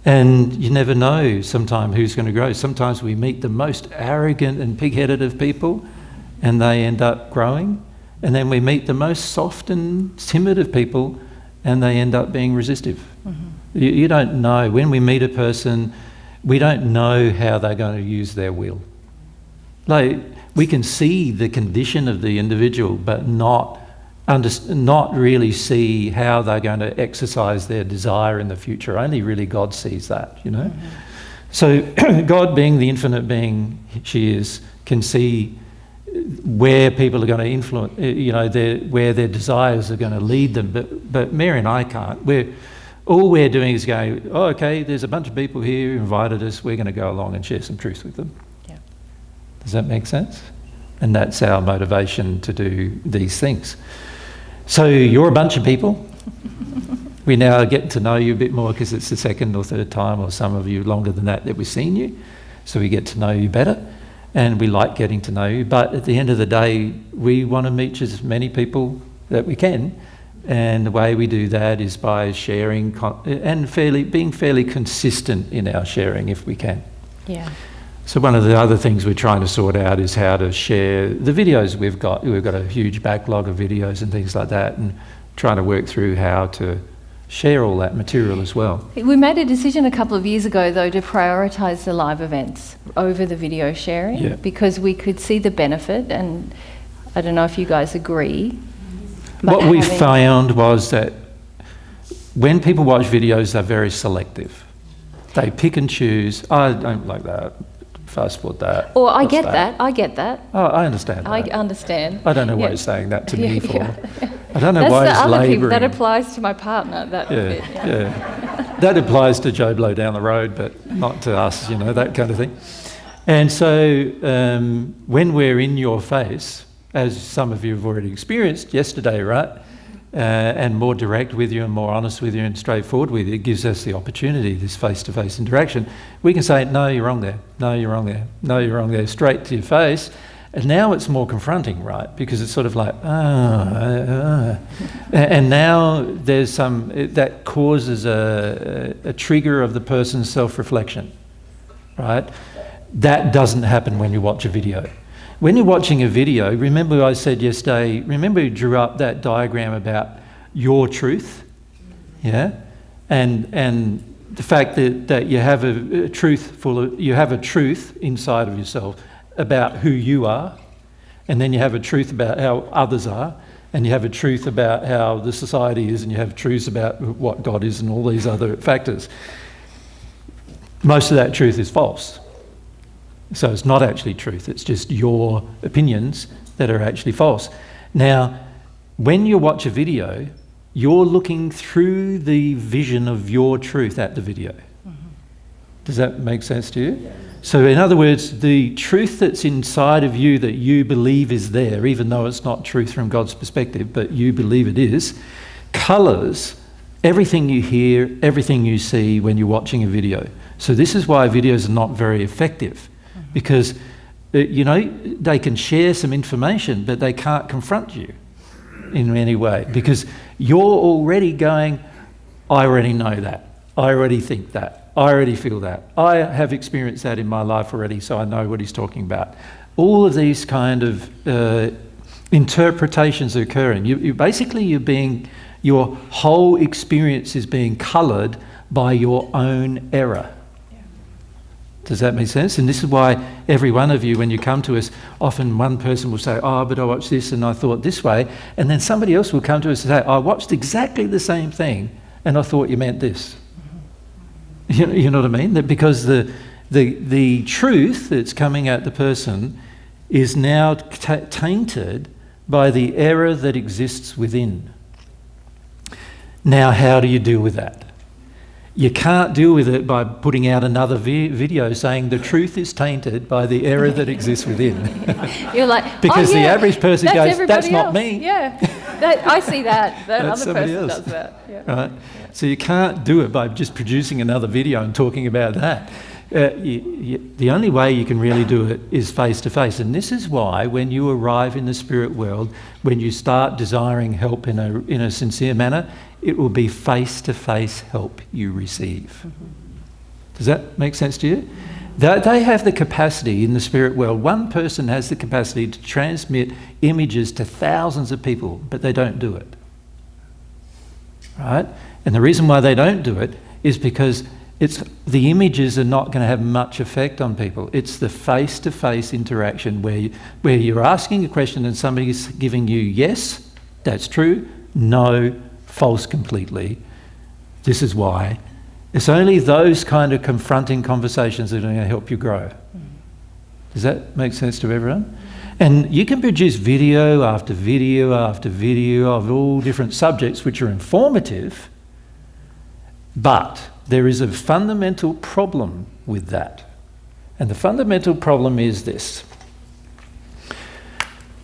And you never know sometimes who's going to grow. Sometimes we meet the most arrogant and pig-headed of people, and they end up growing. And then we meet the most soft and timid of people, and they end up being resistive. You don't know. When we meet a person, we don't know how they're going to use their will. Like, we can see the condition of the individual, but not really see how they're going to exercise their desire in the future. Only really God sees that, you know. So God, being the infinite being she is, can see where people are going to influence, you know, where their desires are going to lead them. But Mary and I can't. All we're doing is going, oh, okay, there's a bunch of people here who invited us. We're going to go along and share some truth with them. Yeah. Does that make sense? And that's our motivation to do these things. So you're a bunch of people. We now get to know you a bit more because it's the second or third time, or some of you longer than that we've seen you. So we get to know you better, and we like getting to know you. But at the end of the day, we want to meet as many people that we can. And the way we do that is by sharing and being fairly consistent in our sharing if we can. Yeah. So one of the other things we're trying to sort out is how to share the videos we've got. We've got a huge backlog of videos and things like that, and trying to work through how to share all that material as well. We made a decision a couple of years ago, though, to prioritise the live events over the video sharing, because we could see the benefit, and I don't know if you guys agree. What we found was that when people watch videos, they're very selective. They pick and choose. I don't like that. Fast forward that. Or I get that. Oh, I understand that. I understand. I don't know why he's saying that to me for. I don't know That's why he's the other labouring. people. That applies to my partner. That bit. That applies to Joe Blow down the road, but not to us, you know, that kind of thing. And so when we're in your face, as some of you have already experienced yesterday, right? And more direct with you and more honest with you and straightforward with you, it gives us the opportunity, this face-to-face interaction. We can say, no, you're wrong there. No, you're wrong there. No, you're wrong there, straight to your face. And now it's more confronting, right? Because it's sort of like, and now there's that causes a trigger of the person's self-reflection, right? That doesn't happen when you watch a video. When you're watching a video, remember I said yesterday, remember you drew up that diagram about your truth, yeah? And the fact that you have a truth you have a truth inside of yourself about who you are, and then you have a truth about how others are, and you have a truth about how the society is, and you have truths about what God is and all these other factors. Most of that truth is false. So it's not actually truth, it's just your opinions that are actually false. Now, when you watch a video, you're looking through the vision of your truth at the video. Does that make sense to you? So in other words, the truth that's inside of you that you believe is there, even though it's not truth from God's perspective, but you believe it is, colours everything you hear, everything you see when you're watching a video. So this is why videos are not very effective. Because, you know, they can share some information, but they can't confront you in any way. Because you're already going, I already know that. I already think that. I already feel that. I have experienced that in my life already, so I know what he's talking about. All of these kind of interpretations are occurring. Your whole experience is being coloured by your own error. Does that make sense? And this is why every one of you, when you come to us, often one person will say, oh, but I watched this and I thought this way. And then somebody else will come to us and say, I watched exactly the same thing and I thought you meant this. You know what I mean? That because the truth that's coming at the person is now tainted by the error that exists within. Now, how do you deal with that? You can't deal with it by putting out another video saying the truth is tainted by the error that exists within. You're like, because the average person goes, that's not else. me. Yeah, I see that. That that's other person else. does that. Yeah. Right? So you can't do it by just producing another video and talking about that. The only way you can really do it is face to face. And this is why when you arrive in the spirit world, when you start desiring help in a sincere manner, it will be face-to-face help you receive. Does that make sense to you? They have the capacity in the spirit world. One person has the capacity to transmit images to thousands of people, but they don't do it. right? And the reason why they don't do it is because the images are not going to have much effect on people. It's the face-to-face interaction where you're asking a question and somebody's giving you yes, that's true, no, false completely, this is why. It's only those kind of confronting conversations that are going to help you grow. Does that make sense to everyone? And you can produce video after video after video of all different subjects which are informative, but there is a fundamental problem with that. And the fundamental problem is this.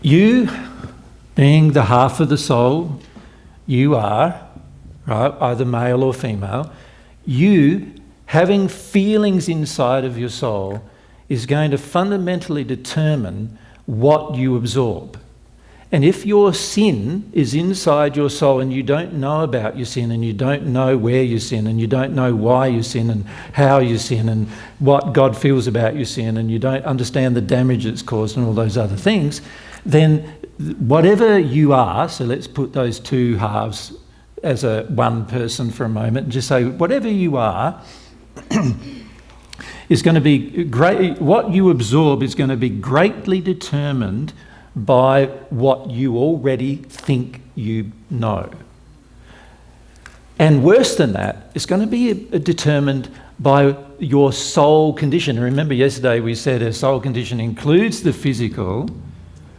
You, being the half of the soul, you are, right, either male or female, you having feelings inside of your soul is going to fundamentally determine what you absorb. And if your sin is inside your soul and you don't know about your sin and you don't know where you sin and you don't know why you sin and how you sin and what God feels about your sin and you don't understand the damage it's caused and all those other things, then whatever you are, so let's put those two halves as one person for a moment and just say whatever you are is going to be great. What you absorb is going to be greatly determined by what you already think you know. And worse than that, it's going to be determined by your soul condition. Remember yesterday we said a soul condition includes the physical,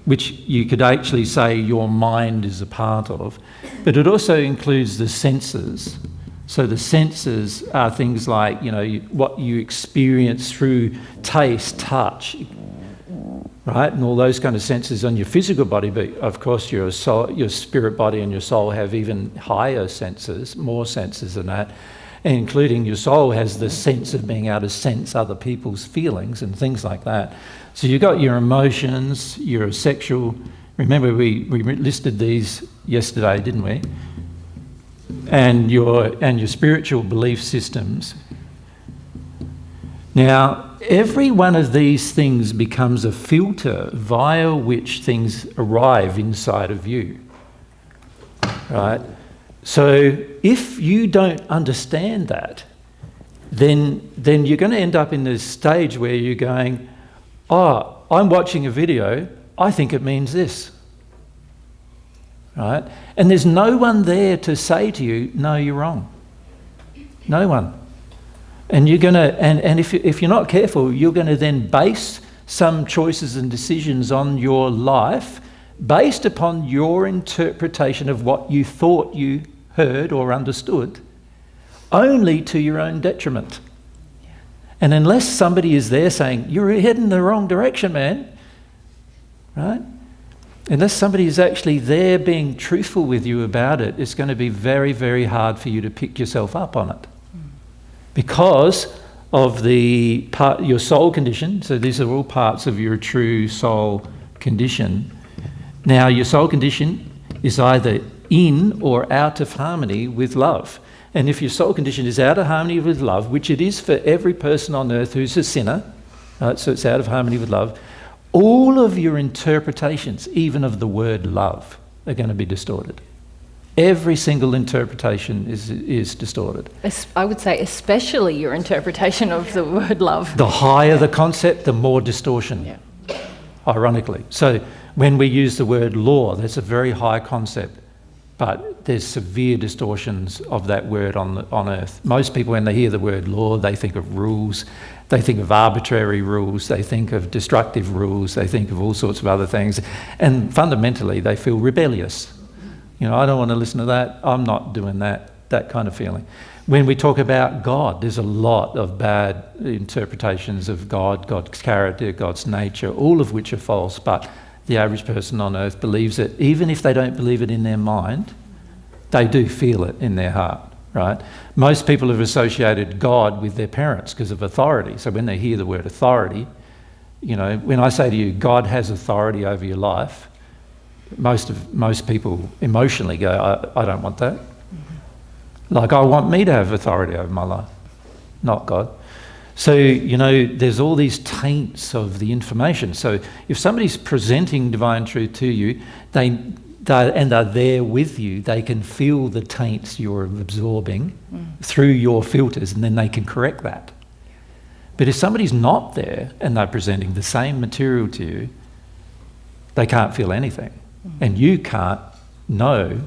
which you could actually say your mind is a part of, but it also includes the senses. So the senses are things like, what you experience through taste, touch, right, and all those kind of senses on your physical body. But of course, your spirit body and your soul have even higher senses, more senses than that, including your soul has the sense of being able to sense other people's feelings and things like that. So you've got your emotions, your sexual. Remember, we listed these yesterday, didn't we? And your spiritual belief systems. Now, every one of these things becomes a filter via which things arrive inside of you, right? So if you don't understand that, then you're going to end up in this stage where you're going, oh, I'm watching a video, I think it means this, right? And there's no one there to say to you, no, you're wrong. No one. And you're going to, and if you're not careful, you're going to then base some choices and decisions on your life based upon your interpretation of what you thought you heard or understood, only to your own detriment. And unless somebody is there saying, you're heading the wrong direction, man, right? Unless somebody is actually there being truthful with you about it, it's going to be very, very hard for you to pick yourself up on it. Because of your soul condition, so these are all parts of your true soul condition. Now, your soul condition is either in or out of harmony with love. And if your soul condition is out of harmony with love, which it is for every person on earth who's a sinner, right, so it's out of harmony with love, all of your interpretations, even of the word love, are going to be distorted. Every single interpretation is distorted. I would say especially your interpretation of the word love. The higher the concept, the more distortion, ironically. So when we use the word law, that's a very high concept, but there's severe distortions of that word on earth. Most people, when they hear the word law, they think of rules, they think of arbitrary rules, they think of destructive rules, they think of all sorts of other things, and fundamentally they feel rebellious. I don't want to listen to that, I'm not doing that kind of feeling. When we talk about God, there's a lot of bad interpretations of God, God's character, God's nature, all of which are false, but the average person on earth believes it. Even if they don't believe it in their mind, they do feel it in their heart, right? Most people have associated God with their parents because of authority. So when they hear the word authority, when I say to you, God has authority over your life, most people emotionally go, I don't want that. Like, I want me to have authority over my life, not God. So, there's all these taints of the information. So if somebody's presenting divine truth to you, and are there with you, they can feel the taints you're absorbing through your filters, and then they can correct that. But if somebody's not there and they're presenting the same material to you, they can't feel anything. And you can't know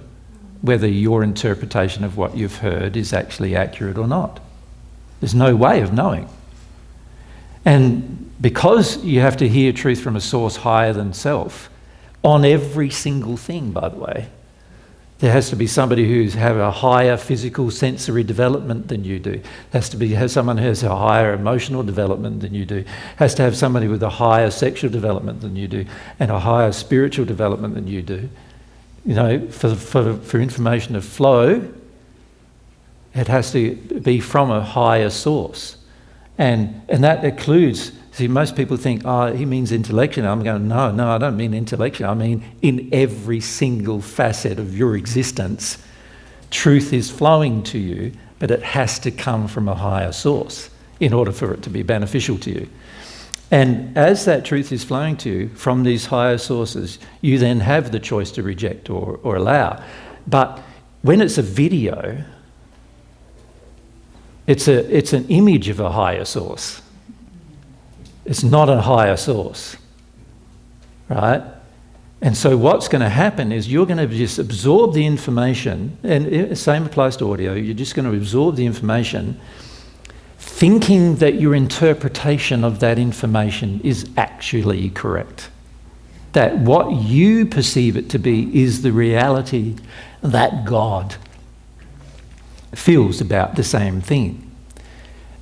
whether your interpretation of what you've heard is actually accurate or not. There's no way of knowing. And because you have to hear truth from a source higher than self, on every single thing, by the way, there has to be somebody who's have a higher physical sensory development than you do. There has to be someone who has a higher emotional development than you do. Has to have somebody with a higher sexual development than you do, and a higher spiritual development than you do. You know, for information to flow, it has to be from a higher source. And that includes, see, most people think, oh, he means intellectual. I'm going, no, I don't mean intellectual. I mean in every single facet of your existence, truth is flowing to you, but it has to come from a higher source in order for it to be beneficial to you. And as that truth is flowing to you from these higher sources, you then have the choice to reject or allow. But when it's a video, it's an image of a higher source. It's not a higher source, right? And so what's going to happen is you're going to just absorb the information, and the same applies to audio. You're just going to absorb the information, thinking that your interpretation of that information is actually correct. That what you perceive it to be is the reality that God feels about the same thing.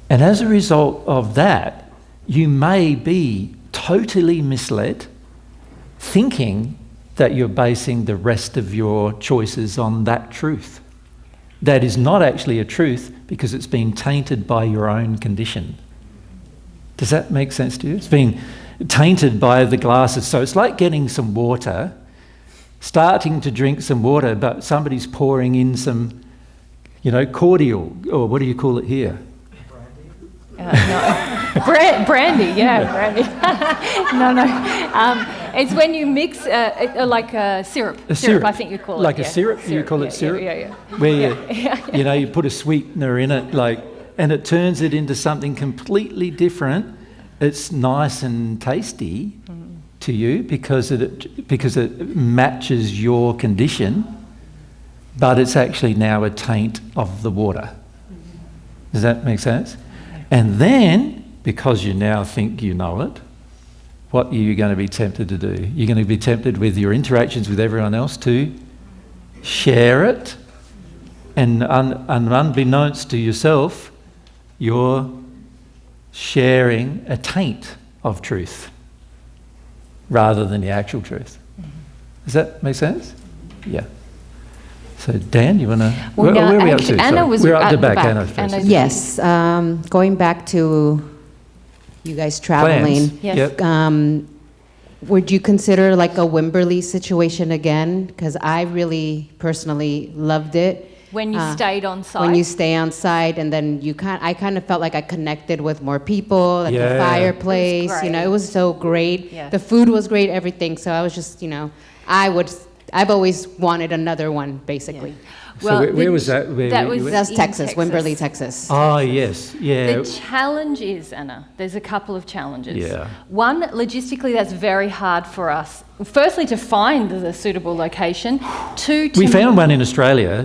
And as a result of that, you may be totally misled, thinking that you're basing the rest of your choices on that truth. That is not actually a truth because it's been tainted by your own condition. Does that make sense to you? It's been tainted by the glasses. So it's like getting some water, starting to drink some water, but somebody's pouring in some, cordial, or what do you call it here? Brandy, yeah, brandy. No. It's when you mix like a syrup. A syrup, I think you call it. Like a syrup? You call it syrup? Yeah. Where you put a sweetener in it, and it turns it into something completely different. It's nice and tasty to you because it matches your condition, but it's actually now a taint of the water. Does that make sense? And then, because you now think you know it, what are you going to be tempted to do? You're going to be tempted with your interactions with everyone else to share it, and unbeknownst to yourself, you're sharing a taint of truth rather than the actual truth. Does that make sense? Yeah. So Dan, you want to? Where are we up to? Anna was we're up at the the back. back. Anna first. Yes, going back to you guys traveling. Plans. Yep. Would you consider like a Wemberley situation again? Because I really personally loved it. When you stayed on site. When you stay on site, and then I kind of felt like I connected with more people at the fireplace. It was so great. Yeah. The food was great, everything. So I was just, I've always wanted another one, basically. Yeah. So where was that? That's Texas, Wemberley, Texas. Oh, yes, yeah. The challenge is, Anna, there's a couple of challenges. Yeah. One, logistically, that's very hard for us. Firstly, to find the suitable location. Two, we found one in Australia.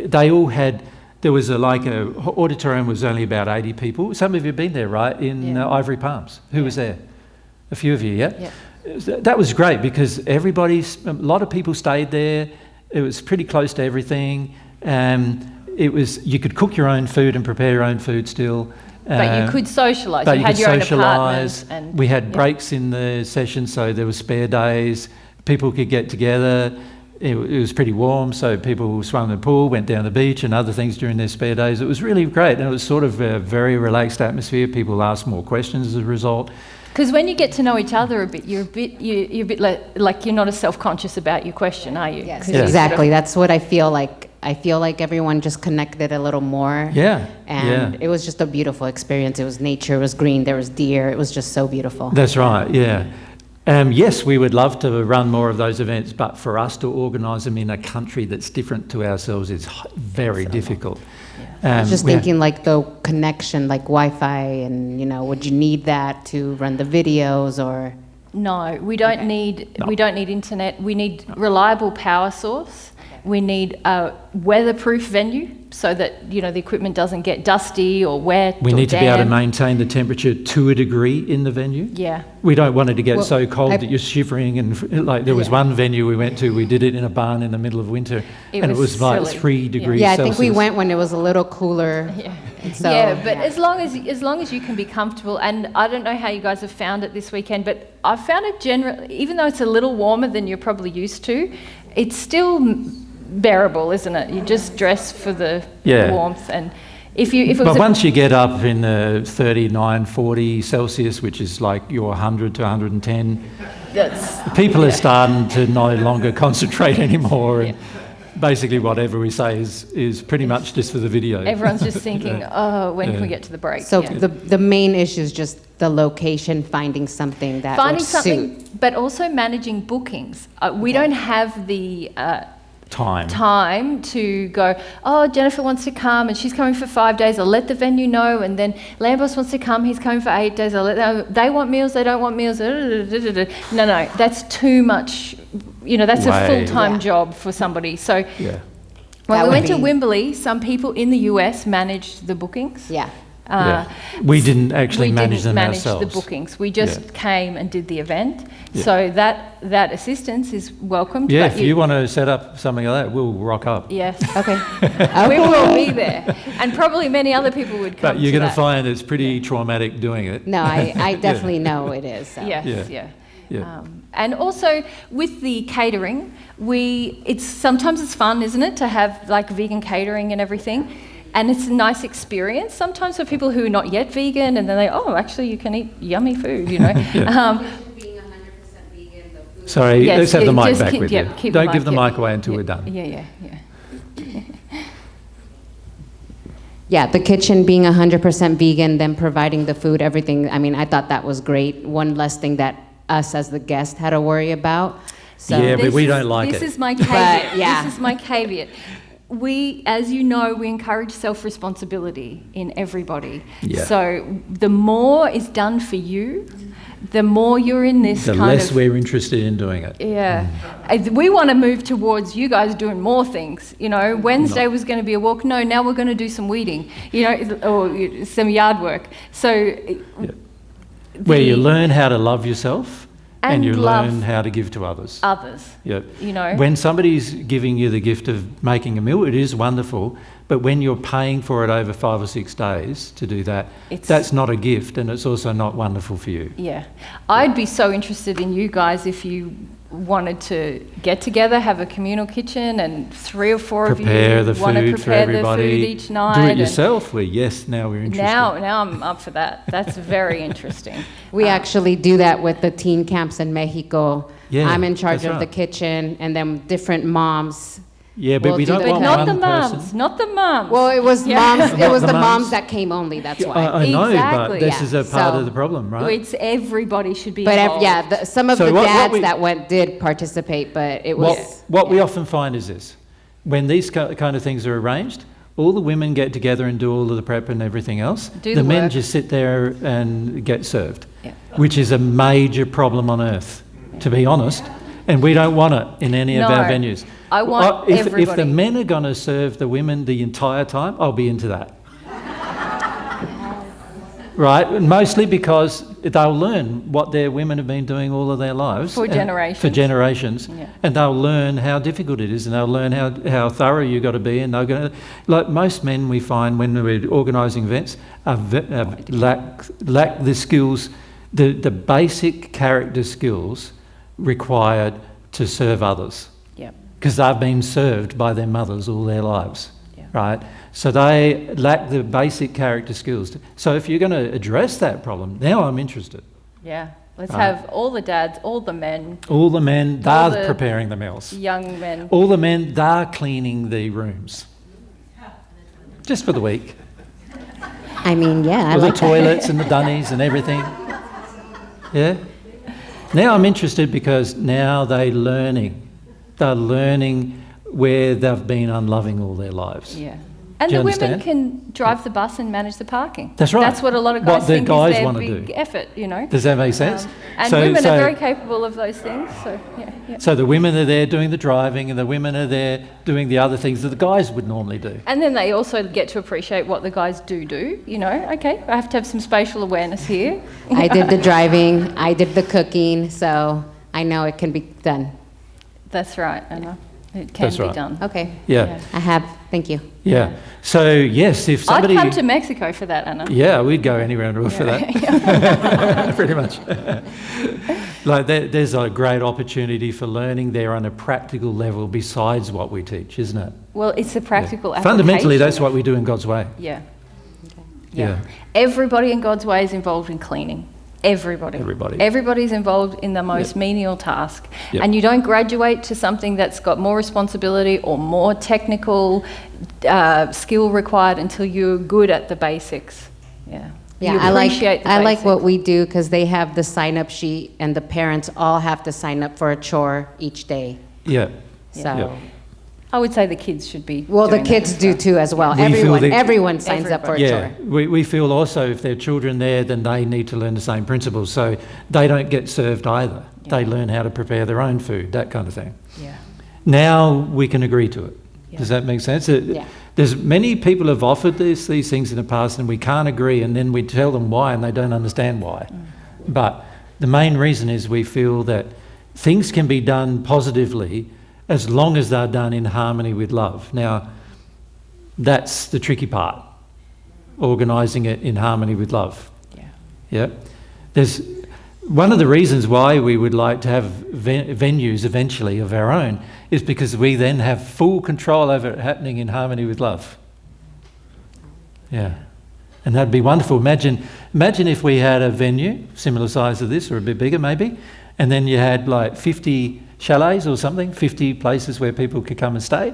They all had, there was a auditorium was only about 80 people. Some of you have been there, right? In Ivory Palms. Who was there? A few of you, yeah? That was great because a lot of people stayed there. It was pretty close to everything. You could cook your own food and prepare your own food still. But you could socialise. You had your own apartment. And we had breaks in the session, so there were spare days. People could get together. It was pretty warm, so people swam in the pool, went down the beach and other things during their spare days. It was really great, and it was sort of a very relaxed atmosphere. People asked more questions as a result. Because when you get to know each other a bit, you're a bit like you're not as self-conscious about your question, are you? Yes, exactly. That's what I feel like. I feel like everyone just connected a little more. Yeah. And it was just a beautiful experience. It was nature, it was green, there was deer. It was just so beautiful. That's right, yeah. Yes, we would love to run more of those events, but for us to organise them in a country that's different to ourselves is very difficult. I was just thinking like the connection, like Wi-Fi, and would you need that to run the videos or? No, we don't need internet. We need reliable power source. We need a weatherproof venue so that the equipment doesn't get dusty or wet. We or need to be able to damp. maintain the temperature to a degree in the venue. Yeah. We don't want it to get so cold that you're shivering, and like there was one venue we went to, we did it in a barn in the middle of winter, and it was like 3 degrees Yeah, I Celsius. think we went when it was a little cooler. Yeah. So, but as long as you can be comfortable, and I don't know how you guys have found it this weekend, but I've found it generally, even though it's a little warmer than you're probably used to, it's still bearable, isn't it? You just dress for the warmth, and if it was once you get up in the 39, 40 Celsius, which is like your 100 to 110, people are starting to no longer concentrate anymore, and basically whatever we say is pretty much just for the video. Everyone's just thinking, when can we get to the break? So the main issue is just the location, finding something that would suit. But also managing bookings. We don't have the time to go, Jennifer wants to come and she's coming for 5 days, I'll let the venue know, and then Lambos wants to come, he's coming for 8 days, I'll let them, they want meals, they don't want meals. No, that's too much, that's a full-time job for somebody. So when we went to Wemberley, some people in the US managed the bookings. We didn't actually manage them ourselves. The bookings. We just came and did the event. So that assistance is welcomed. Yeah, if you want to set up something like that, we'll rock up. Yes. Okay. We will be there, and probably many other people would come. But you're going to find it's pretty traumatic doing it. No, I definitely know it is. So. Yes. And also with the catering, sometimes it's fun, isn't it, to have like vegan catering and everything. And it's a nice experience sometimes for people who are not yet vegan, and then actually you can eat yummy food, Sorry, let's have the mic back with you. Don't give the mic away until we're done. Yeah, the kitchen being 100% vegan, then providing the food, everything. I mean, I thought that was great. One less thing that us as the guest had to worry about. So but we don't like it. This is my caveat. This is my caveat. We, as you know, we encourage self-responsibility in everybody. So the more is done for you, the more you're in this the less we're interested in doing it. We want to move towards you guys doing more things. Wednesday was going to be a walk. No, now we're going to do some weeding, or some yard work. So where you learn how to love yourself and you learn how to give to others. When somebody's giving you the gift of making a meal, it is wonderful. But when you're paying for it over 5 or 6 days to do that, that's not a gift, and it's also not wonderful for you. I'd be so interested in you guys if you wanted to get together, have a communal kitchen, and 3 or 4 of you want to prepare the food each night. Do it yourself. Now we're interested. Now I'm up for that. That's very interesting. We actually do that with the teen camps in Mexico. I'm in charge of the kitchen, and then different moms. But we don't want not one the moms, person. not the moms. Well, it was moms. It was the moms that came only. That's why. I know, but this is a part of the problem, right? It's everybody should be involved. Some of the dads that went did participate, but it was. What we often find is this: when these kind of things are arranged, all the women get together and do all of the prep and everything else. The men just sit there and get served, which is a major problem on earth, to be honest. And we don't want it in any of our venues. I want everybody. If the men are going to serve the women the entire time, I'll be into that. Right? Mostly because they'll learn what their women have been doing all of their lives. For generations. And they'll learn how difficult it is, and they'll learn how thorough you've got to be. And they're going to, like most men we find when we're organising events, lack the skills, the basic character skills required to serve others, because they've been served by their mothers all their lives, right? So they lack the basic character skills. So if you're going to address that problem, now I'm interested. Let's have all the dads, all the men. All the men, they're preparing the meals. Young men. All the men, they're cleaning the rooms. Just for the week. I mean, I like like the toilets and the dunnies and everything. Now I'm interested because now they're learning. They're learning where they've been unloving all their lives. Yeah. And Do you the women understand? can drive the bus and manage the parking. That's right. That's what a lot of guys What the think guys is their wanna big do. effort, you know. Does that make sense? And women are very capable of those things. So, yeah. So the women are there doing the driving and the women are there doing the other things that the guys would normally do. And then they also get to appreciate what the guys do, you know. Okay, I have to have some spatial awareness here. I did the driving, I did the cooking, so I know it can be done. That's right, Anna. It can be done. Okay. Yeah. I have, thank you. Yeah. So, yes, if somebody... I'd come to Mexico for that, Anna. Yeah, we'd go anywhere in the world for that. Pretty much. Like, there's a great opportunity for learning there on a practical level besides what we teach, isn't it? Well, it's a practical application. Fundamentally, that's what we do in God's way. Yeah. Yeah. Everybody in God's way is involved in cleaning. Everybody. Everybody's involved in the most menial task. Yep. And you don't graduate to something that's got more responsibility or more technical skill required until you're good at the basics. Yeah. Yeah, You I appreciate the like basics. what we do because they have the sign-up sheet and the parents all have to sign up for a chore each day. Yeah. So, I would say the kids should be. well, the doing kids that do stuff. too as well. We feel Everyone that- signs up for a Yeah, chore. we feel also if there are children there, then they need to learn the same principles. So they don't get served either. They learn how to prepare their own food, that kind of thing. Yeah. Now we can agree to it. Does that make sense? Yeah. There's many people have offered these things in the past and we can't agree, and then we tell them why and they don't understand why. But the main reason is we feel that things can be done positively as long as they're done in harmony with love. Now, that's the tricky part, organising it in harmony with love. Yeah. There's one of the reasons why we would like to have venues eventually of our own is because we then have full control over it happening in harmony with love. Yeah. And that'd be wonderful. Imagine if we had a venue similar size to this or a bit bigger maybe, and then you had like 50 chalets or something, 50 places where people could come and stay,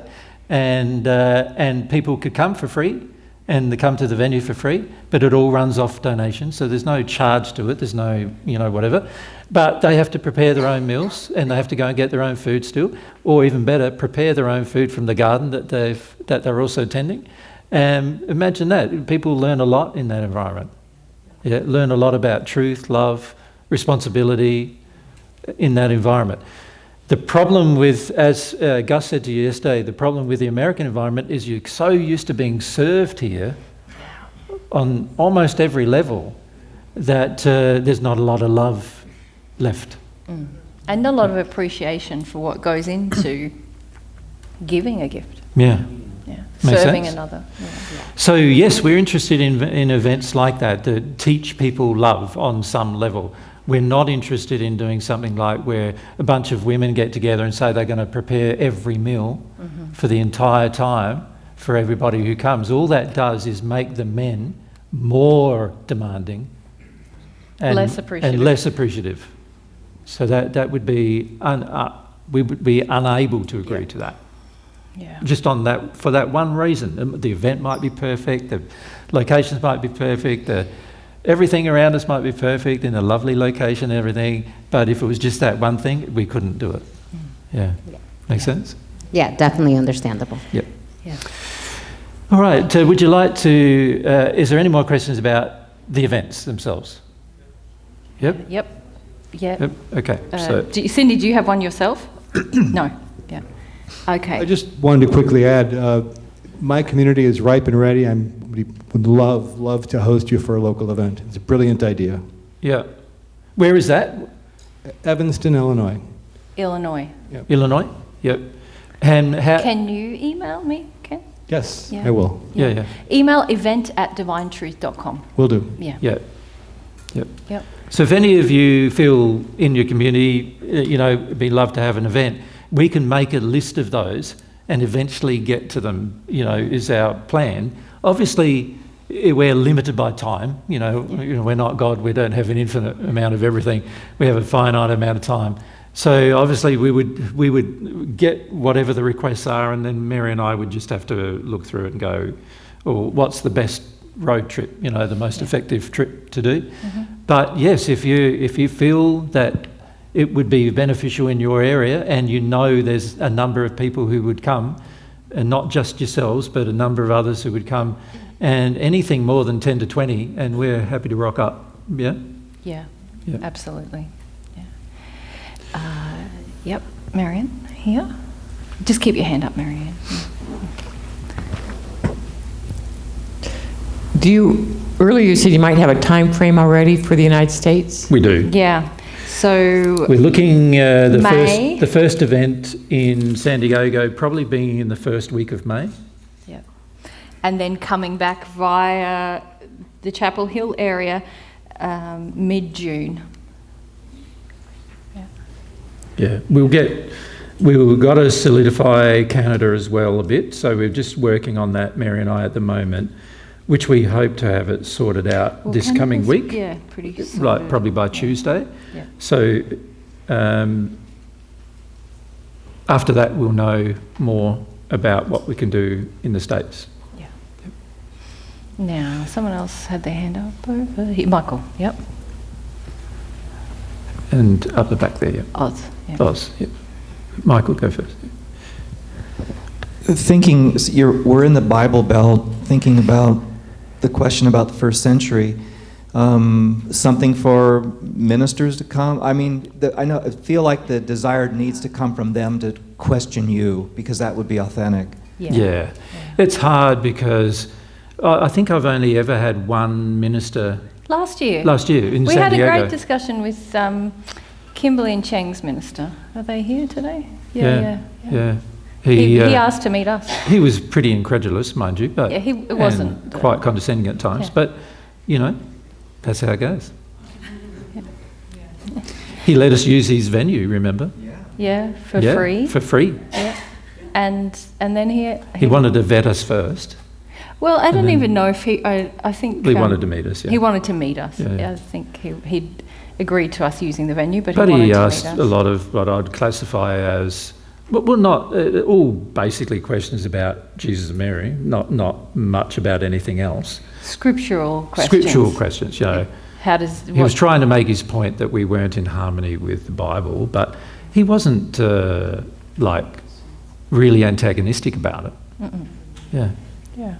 and people could come for free and they come to the venue for free, but it all runs off donations, so there's no charge to it, there's no, whatever. But they have to prepare their own meals and they have to go and get their own food still, or even better, prepare their own food from the garden that they're also tending. Imagine that. People learn a lot in that environment. Yeah, learn a lot about truth, love, responsibility in that environment. The problem with, as Gus said to you yesterday, the problem with the American environment is you're so used to being served here on almost every level that there's not a lot of love left. And a lot of appreciation for what goes into giving a gift. Yeah. Makes Serving sense. another. Yeah. So yes, we're interested in events like that that teach people love on some level. We're not interested in doing something like where a bunch of women get together and say they're going to prepare every meal for the entire time for everybody who comes. All that does is make the men more demanding and Less appreciative. And less appreciative. So that would be we would be unable to agree to that. Yeah. Just on that, for that one reason. The event might be perfect, the locations might be perfect, everything around us might be perfect in a lovely location and everything, but if it was just that one thing, we couldn't do it. Yeah. Make sense? Yeah, definitely understandable. Yep. Yeah. All right, would you like to, is there any more questions about the events themselves? Yep? Yep. Okay. Cindy, do you have one yourself? No. Yeah. Okay. I just wanted to quickly add, my community is ripe and ready. I would love to host you for a local event. It's a brilliant idea. Yeah. Where is that? Evanston, Illinois. Illinois. Yep. Illinois? Yep. And how... Can you email me, Ken? Yes, Yeah. I will. Yeah. Email event@divinetruth.com. Will do. Yeah. Yep. Yep. So if any of you feel in your community, it'd be love to have an event, we can make a list of those and eventually get to them, is our plan. Obviously, we're limited by time. We're not God. We don't have an infinite amount of everything. We have a finite amount of time. So obviously, we would get whatever the requests are, and then Mary and I would just have to look through it and go, well, what's the best road trip? The most effective trip to do. But yes, if you feel that it would be beneficial in your area, and you know there's a number of people who would come, and not just yourselves, but a number of others who would come, and anything more than 10 to 20, and we're happy to rock up. Yeah? Yeah, Yeah. absolutely. Yeah. Yep, Marianne, here. Just keep your hand up, Marianne. Earlier you said you might have a time frame already for the United States? We do. Yeah. So we're looking May. the first event in San Diego probably being in the first week of May. Yeah. And then coming back via the Chapel Hill area mid-June. Yeah, we've got to solidify Canada as well a bit, so we're just working on that, Mary and I, at the moment, which we hope to have it sorted out this Canada's, coming week. Yeah, pretty soon. Like probably by Tuesday. Yeah. So after that, we'll know more about what we can do in the States. Yeah. Yep. Now, someone else had their hand up over here. Michael, yep. And up the back there, yeah. Oz. Yep. Oz, yeah. Michael, go first. We're in the Bible Belt, thinking about the question about the first century. Something for ministers to come. I mean, I feel like the desire needs to come from them to question you, because that would be authentic. Yeah. It's hard because I think I've only ever had one minister. Last year in San Diego. We had a great discussion with Kimberly and Cheng's minister. Are they here today? Yeah. He asked to meet us. He was pretty incredulous, mind you, but it wasn't quite condescending at times. But you know, that's how it goes. He let us use his venue. Remember? Yeah, for free. For free. Yeah, and then he wanted to vet us first. Well, I don't even know if he. I think he wanted to meet us. Yeah. He wanted to meat us. Yeah. I think he'd agreed to us using the venue, but he wanted asked to meet us. a lot of what I'd classify as, well, not all basically questions about Jesus and Mary. Not much about anything else. Scriptural questions. Scriptural questions. You know. He was trying to make his point that we weren't in harmony with the Bible, but he wasn't like really antagonistic about it. Mm-mm. Yeah. Yeah.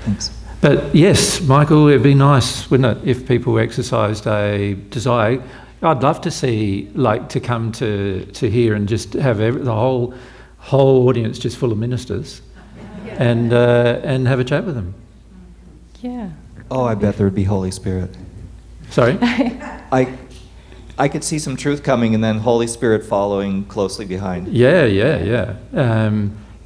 Thanks. But yes, Michael, it'd be nice, wouldn't it, if people exercised a desire. I'd love to see, like, to come to here and just have the whole audience just full of ministers, and have a chat with them. Yeah. Oh, I bet there would be Holy Spirit. Sorry? I could see some truth coming and then Holy Spirit following closely behind. Yeah.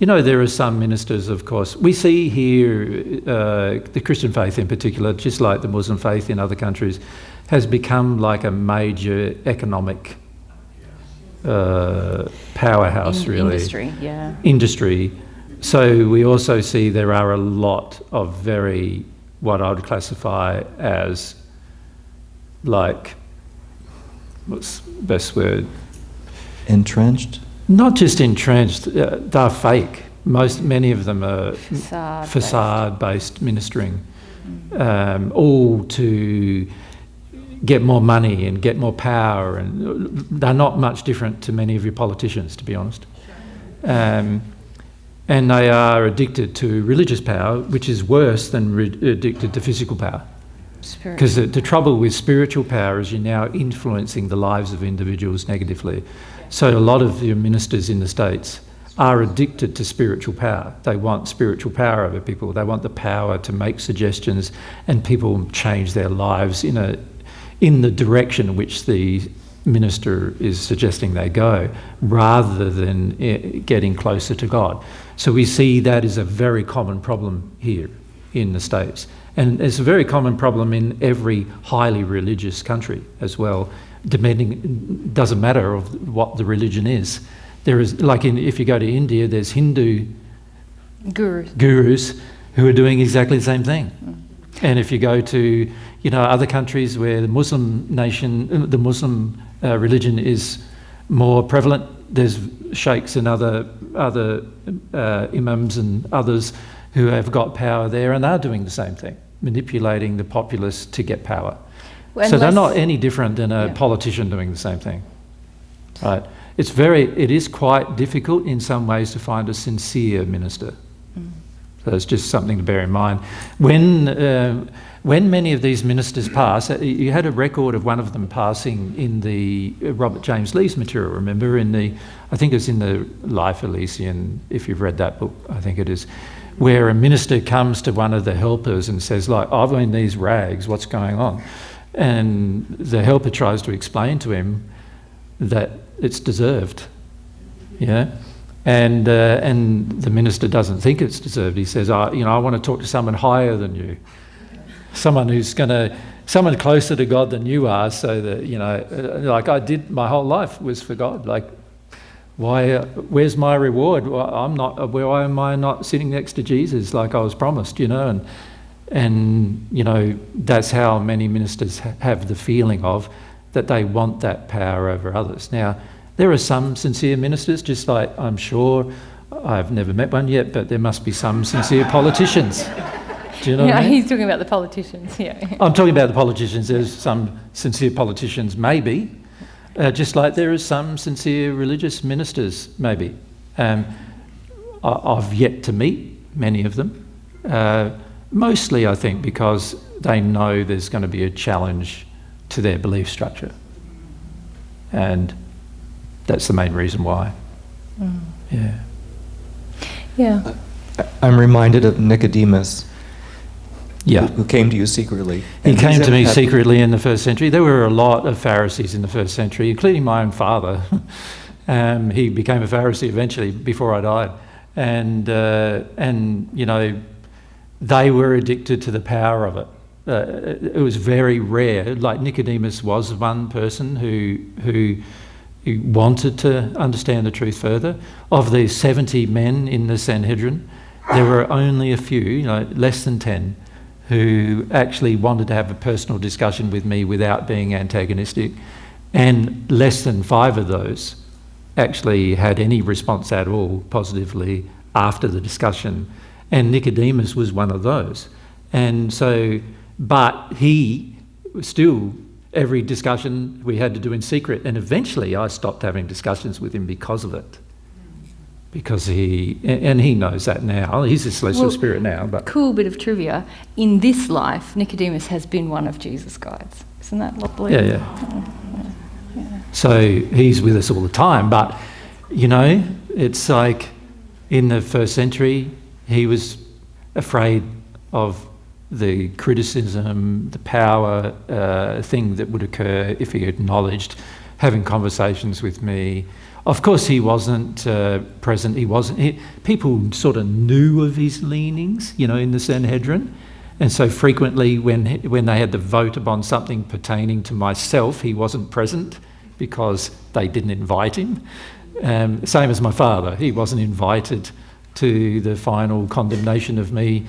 You know, there are some ministers, of course. We see here the Christian faith in particular, just like the Muslim faith in other countries, has become like a major economic powerhouse, really. Industry, yeah. Industry. So we also see there are a lot of very, what I would classify as, like, what's the best word? Entrenched? Not just entrenched, they're fake. Many of them are facade-based ministering, all to get more money and get more power, and they're not much different to many of your politicians, to be honest. And they are addicted to religious power, which is worse than addicted to physical power. Because the trouble with spiritual power is you're now influencing the lives of individuals negatively. So a lot of your ministers in the States are addicted to spiritual power. They want spiritual power over people. They want the power to make suggestions and people change their lives in the direction which the minister is suggesting they go, rather than getting closer to God. So we see that as a very common problem here in the States. And it's a very common problem in every highly religious country as well. Doesn't matter of what the religion is. There is, like if you go to India, there's Hindu gurus who are doing exactly the same thing. And if you go to other countries where the Muslim religion is more prevalent, there's sheikhs and other imams and others who have got power there, and they're doing the same thing, manipulating the populace to get power. Well, so they're not any different than a politician doing the same thing, right? It is quite difficult in some ways to find a sincere minister. So it's just something to bear in mind. When many of these ministers pass, you had a record of one of them passing in the Robert James Lee's material, remember, I think it's in the Life Elysian, if you've read that book, I think it is, where a minister comes to one of the helpers and says, like, I've in these rags, what's going on? And the helper tries to explain to him that it's deserved, yeah? And the minister doesn't think it's deserved. He says, I want to talk to someone higher than you. Someone closer to God than you are, so that, like I did, my whole life was for God. Like, where's my reward? Why am I not sitting next to Jesus like I was promised, And that's how many ministers have the feeling of that they want that power over others. Now, there are some sincere ministers, just like I'm sure, I've never met one yet, but there must be some sincere politicians. Do you know what I mean? He's talking about the politicians, yeah. I'm talking about the politicians. There's some sincere politicians, maybe, just like there is some sincere religious ministers, maybe. I've yet to meet many of them, mostly, I think, because they know there's going to be a challenge to their belief structure. And that's the main reason why. Yeah. Yeah. I'm reminded of Nicodemus. Yeah. Who came to you secretly. He came to me secretly in the first century. There were a lot of Pharisees in the first century, including my own father. He became a Pharisee eventually, before I died. And they were addicted to the power of it. It was very rare. Like Nicodemus was one person who wanted to understand the truth further. Of the 70 men in the Sanhedrin, there were only a few, less than 10, who actually wanted to have a personal discussion with me without being antagonistic, and less than 5 of those actually had any response at all positively after the discussion. And Nicodemus was one of those. And so, but he still, every discussion we had to do in secret, and eventually I stopped having discussions with him because of it. Because he knows that now. He's a celestial spirit now. But cool bit of trivia. In this life, Nicodemus has been one of Jesus' guides. Isn't that lovely? Yeah. So he's with us all the time. But, it's like in the first century, he was afraid of the criticism, the power thing that would occur if he acknowledged having conversations with me. Of course, he wasn't present. People sort of knew of his leanings, in the Sanhedrin. And so frequently when they had to vote upon something pertaining to myself, he wasn't present because they didn't invite him. Same as my father. He wasn't invited to the final condemnation of me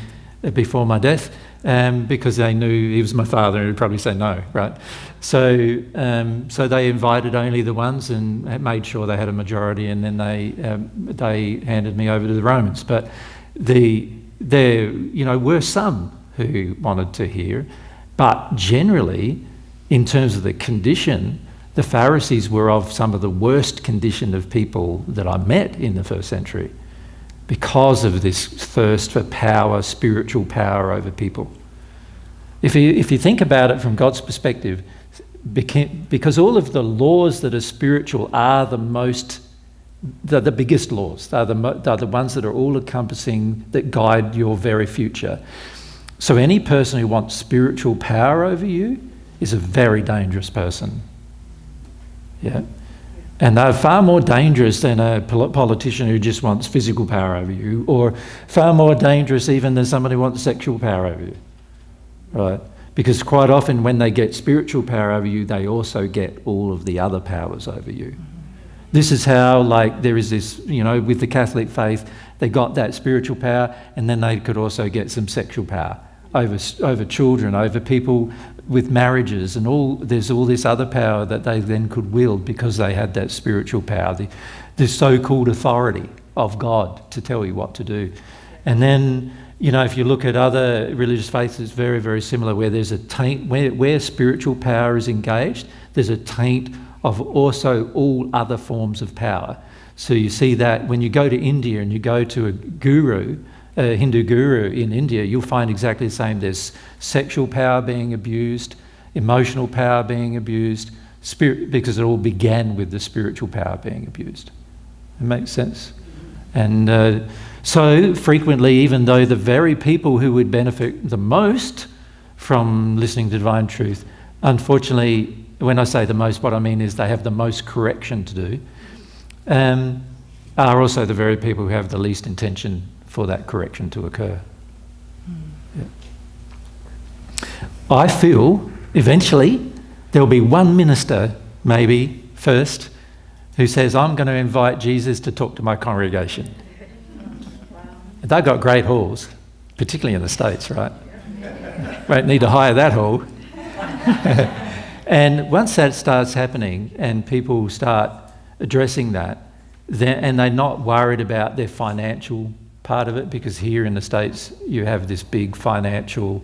before my death because they knew he was my father and he'd probably say no, right? So they invited only the ones and made sure they had a majority, and then they handed me over to the Romans. But there were some who wanted to hear, but generally, in terms of the condition, the Pharisees were of some of the worst condition of people that I met in the first century, because of this thirst for power, spiritual power over people. If you think about it from God's perspective, because all of the laws that are spiritual are the biggest laws. They're the ones that are all-encompassing, that guide your very future. So any person who wants spiritual power over you is a very dangerous person. Yeah. And they're far more dangerous than a politician who just wants physical power over you, or far more dangerous even than somebody who wants sexual power over you, right? Because quite often when they get spiritual power over you, they also get all of the other powers over you. This is how, there is this, with the Catholic faith, they got that spiritual power, and then they could also get some sexual power over children, over people with marriages, and there's all this other power that they then could wield because they had that spiritual power, the so-called authority of God to tell you what to do. And then You know, if you look at other religious faiths, it's very, very similar, where there's a taint, where spiritual power is engaged, there's a taint of also all other forms of power. So you see that when you go to India and you go to a guru, a Hindu guru in India, you'll find exactly the same. There's sexual power being abused, emotional power being abused, because it all began with the spiritual power being abused. It makes sense? And so frequently, even though the very people who would benefit the most from listening to divine truth, unfortunately, when I say the most, what I mean is they have the most correction to do, are also the very people who have the least intention for that correction to occur. Yeah. I feel eventually there'll be one minister, maybe first, who says, I'm going to invite Jesus to talk to my congregation. They've got great halls, particularly in the States, right? Won't need to hire that hall. And once that starts happening and people start addressing that, and they're not worried about their financial part of it, because here in the States you have this big financial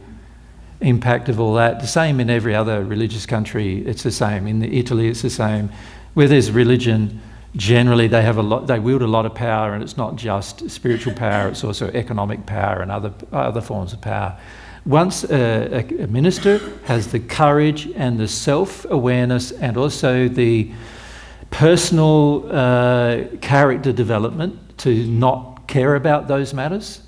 impact of all that. The same in every other religious country, it's the same. In Italy it's the same. Where there's religion, generally they wield a lot of power, and it's not just spiritual power, it's also economic power and other forms of power. Once a minister has the courage and the self-awareness and also the personal character development to not care about those matters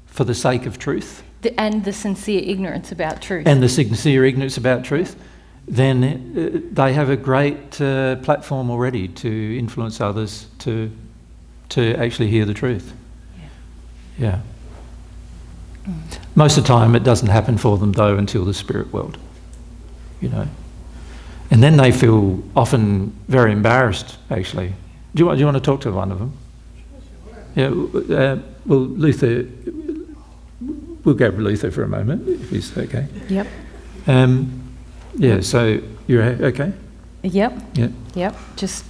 for the sake of truth. And the sincere ignorance about truth. And the sincere ignorance about truth, then they have a great platform already to influence others to actually hear the truth. Yeah. Most of the time it doesn't happen for them though until the spirit world, you know. And then they feel often very embarrassed actually. Do you want to talk to one of them? Yeah, well, Luther, we'll go with Luther for a moment, if he's okay. Yep. Yeah, so you're okay? Yep. Yep. Yep. Just,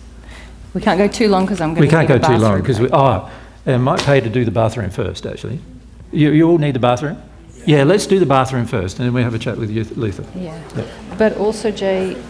we can't go too long because I'm going to We can't go the too long bathroom. because I might pay to do the bathroom first, actually. You all need the bathroom? Yeah, let's do the bathroom first, and then we have a chat with you, Luther. Yeah. Yep. But also, Jay,